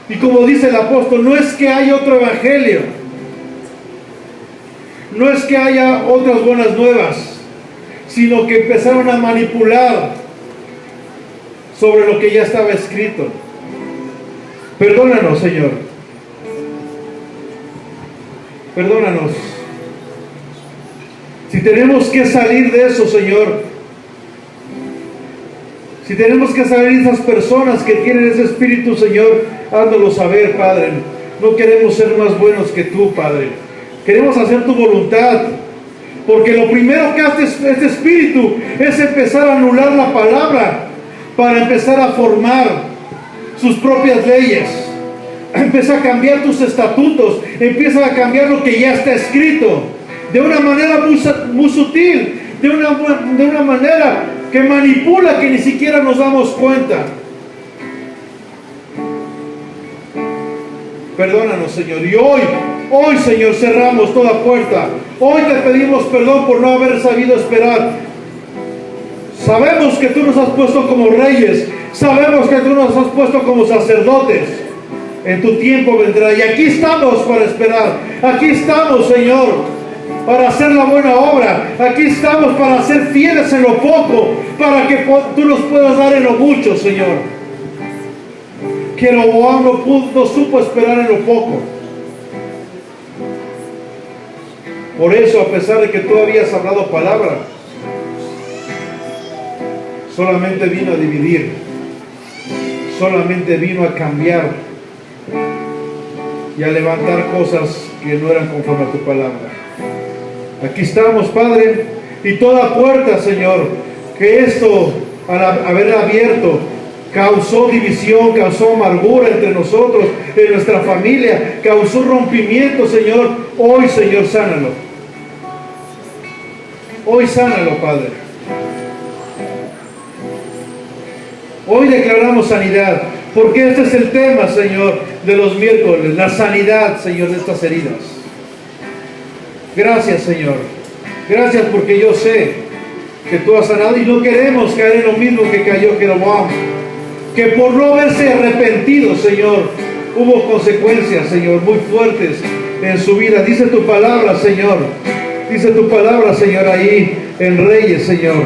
Y como dice el apóstol, no es que haya otro evangelio, no es que haya otras buenas nuevas, sino que empezaron a manipular sobre lo que ya estaba escrito. Perdónanos, Señor. Perdónanos. Si tenemos que salir de eso, Señor, si tenemos que salir de esas personas que tienen ese espíritu, Señor, háznoslo saber, Padre. No queremos ser más buenos que tú, Padre. Queremos hacer tu voluntad. Porque lo primero que hace este Espíritu es empezar a anular la palabra para empezar a formar sus propias leyes. Empieza a cambiar tus estatutos, empieza a cambiar lo que ya está escrito de una manera muy sutil, de una manera que manipula, que ni siquiera nos damos cuenta. Perdónanos, Señor, y hoy, Señor, cerramos toda puerta. Hoy te pedimos perdón por no haber sabido esperar. Sabemos que tú nos has puesto como reyes, sabemos que tú nos has puesto como sacerdotes. En tu tiempo vendrá, y aquí estamos para esperar. Aquí estamos, Señor, para hacer la buena obra. Aquí estamos para ser fieles en lo poco, para que tú nos puedas dar en lo mucho, Señor. Que Roboam no supo esperar en lo poco. Por eso, a pesar de que tú habías hablado palabra, solamente vino a dividir, solamente vino a cambiar y a levantar cosas que no eran conforme a tu palabra. Aquí estamos, Padre, y toda puerta, Señor, que esto, al haber abierto, causó división, causó amargura entre nosotros, en nuestra familia, causó rompimiento, Señor. Hoy, Señor, sánalo. Hoy sánalo, Padre. Hoy declaramos sanidad, porque este es el tema, Señor, de los miércoles, la sanidad, Señor, de estas heridas. Gracias, Señor. Gracias porque yo sé que tú has sanado y no queremos caer en lo mismo que cayó Jeroboam. Que por no haberse arrepentido, Señor, hubo consecuencias, Señor, muy fuertes en su vida. Dice tu palabra, Señor. Dice tu palabra, Señor, ahí en Reyes, Señor.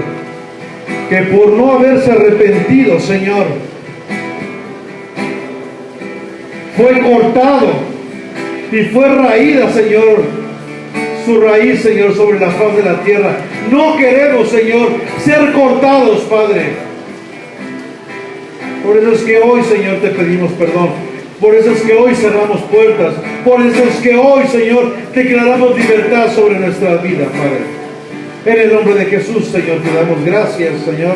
Que por no haberse arrepentido, Señor, fue cortado y fue raída, Señor, su raíz, Señor, sobre la faz de la tierra. No queremos, Señor, ser cortados, Padre. Por eso es que hoy, Señor, te pedimos perdón. Por eso es que hoy cerramos puertas. Por eso es que hoy, Señor, declaramos libertad sobre nuestra vida, Padre. En el nombre de Jesús, Señor, te damos gracias, Señor.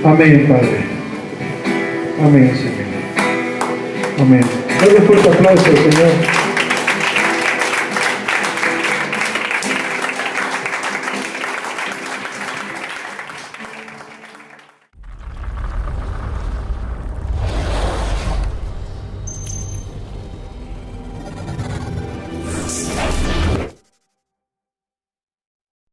Amén, Padre. Amén, Señor. Amén. Dale un fuerte aplauso, Señor.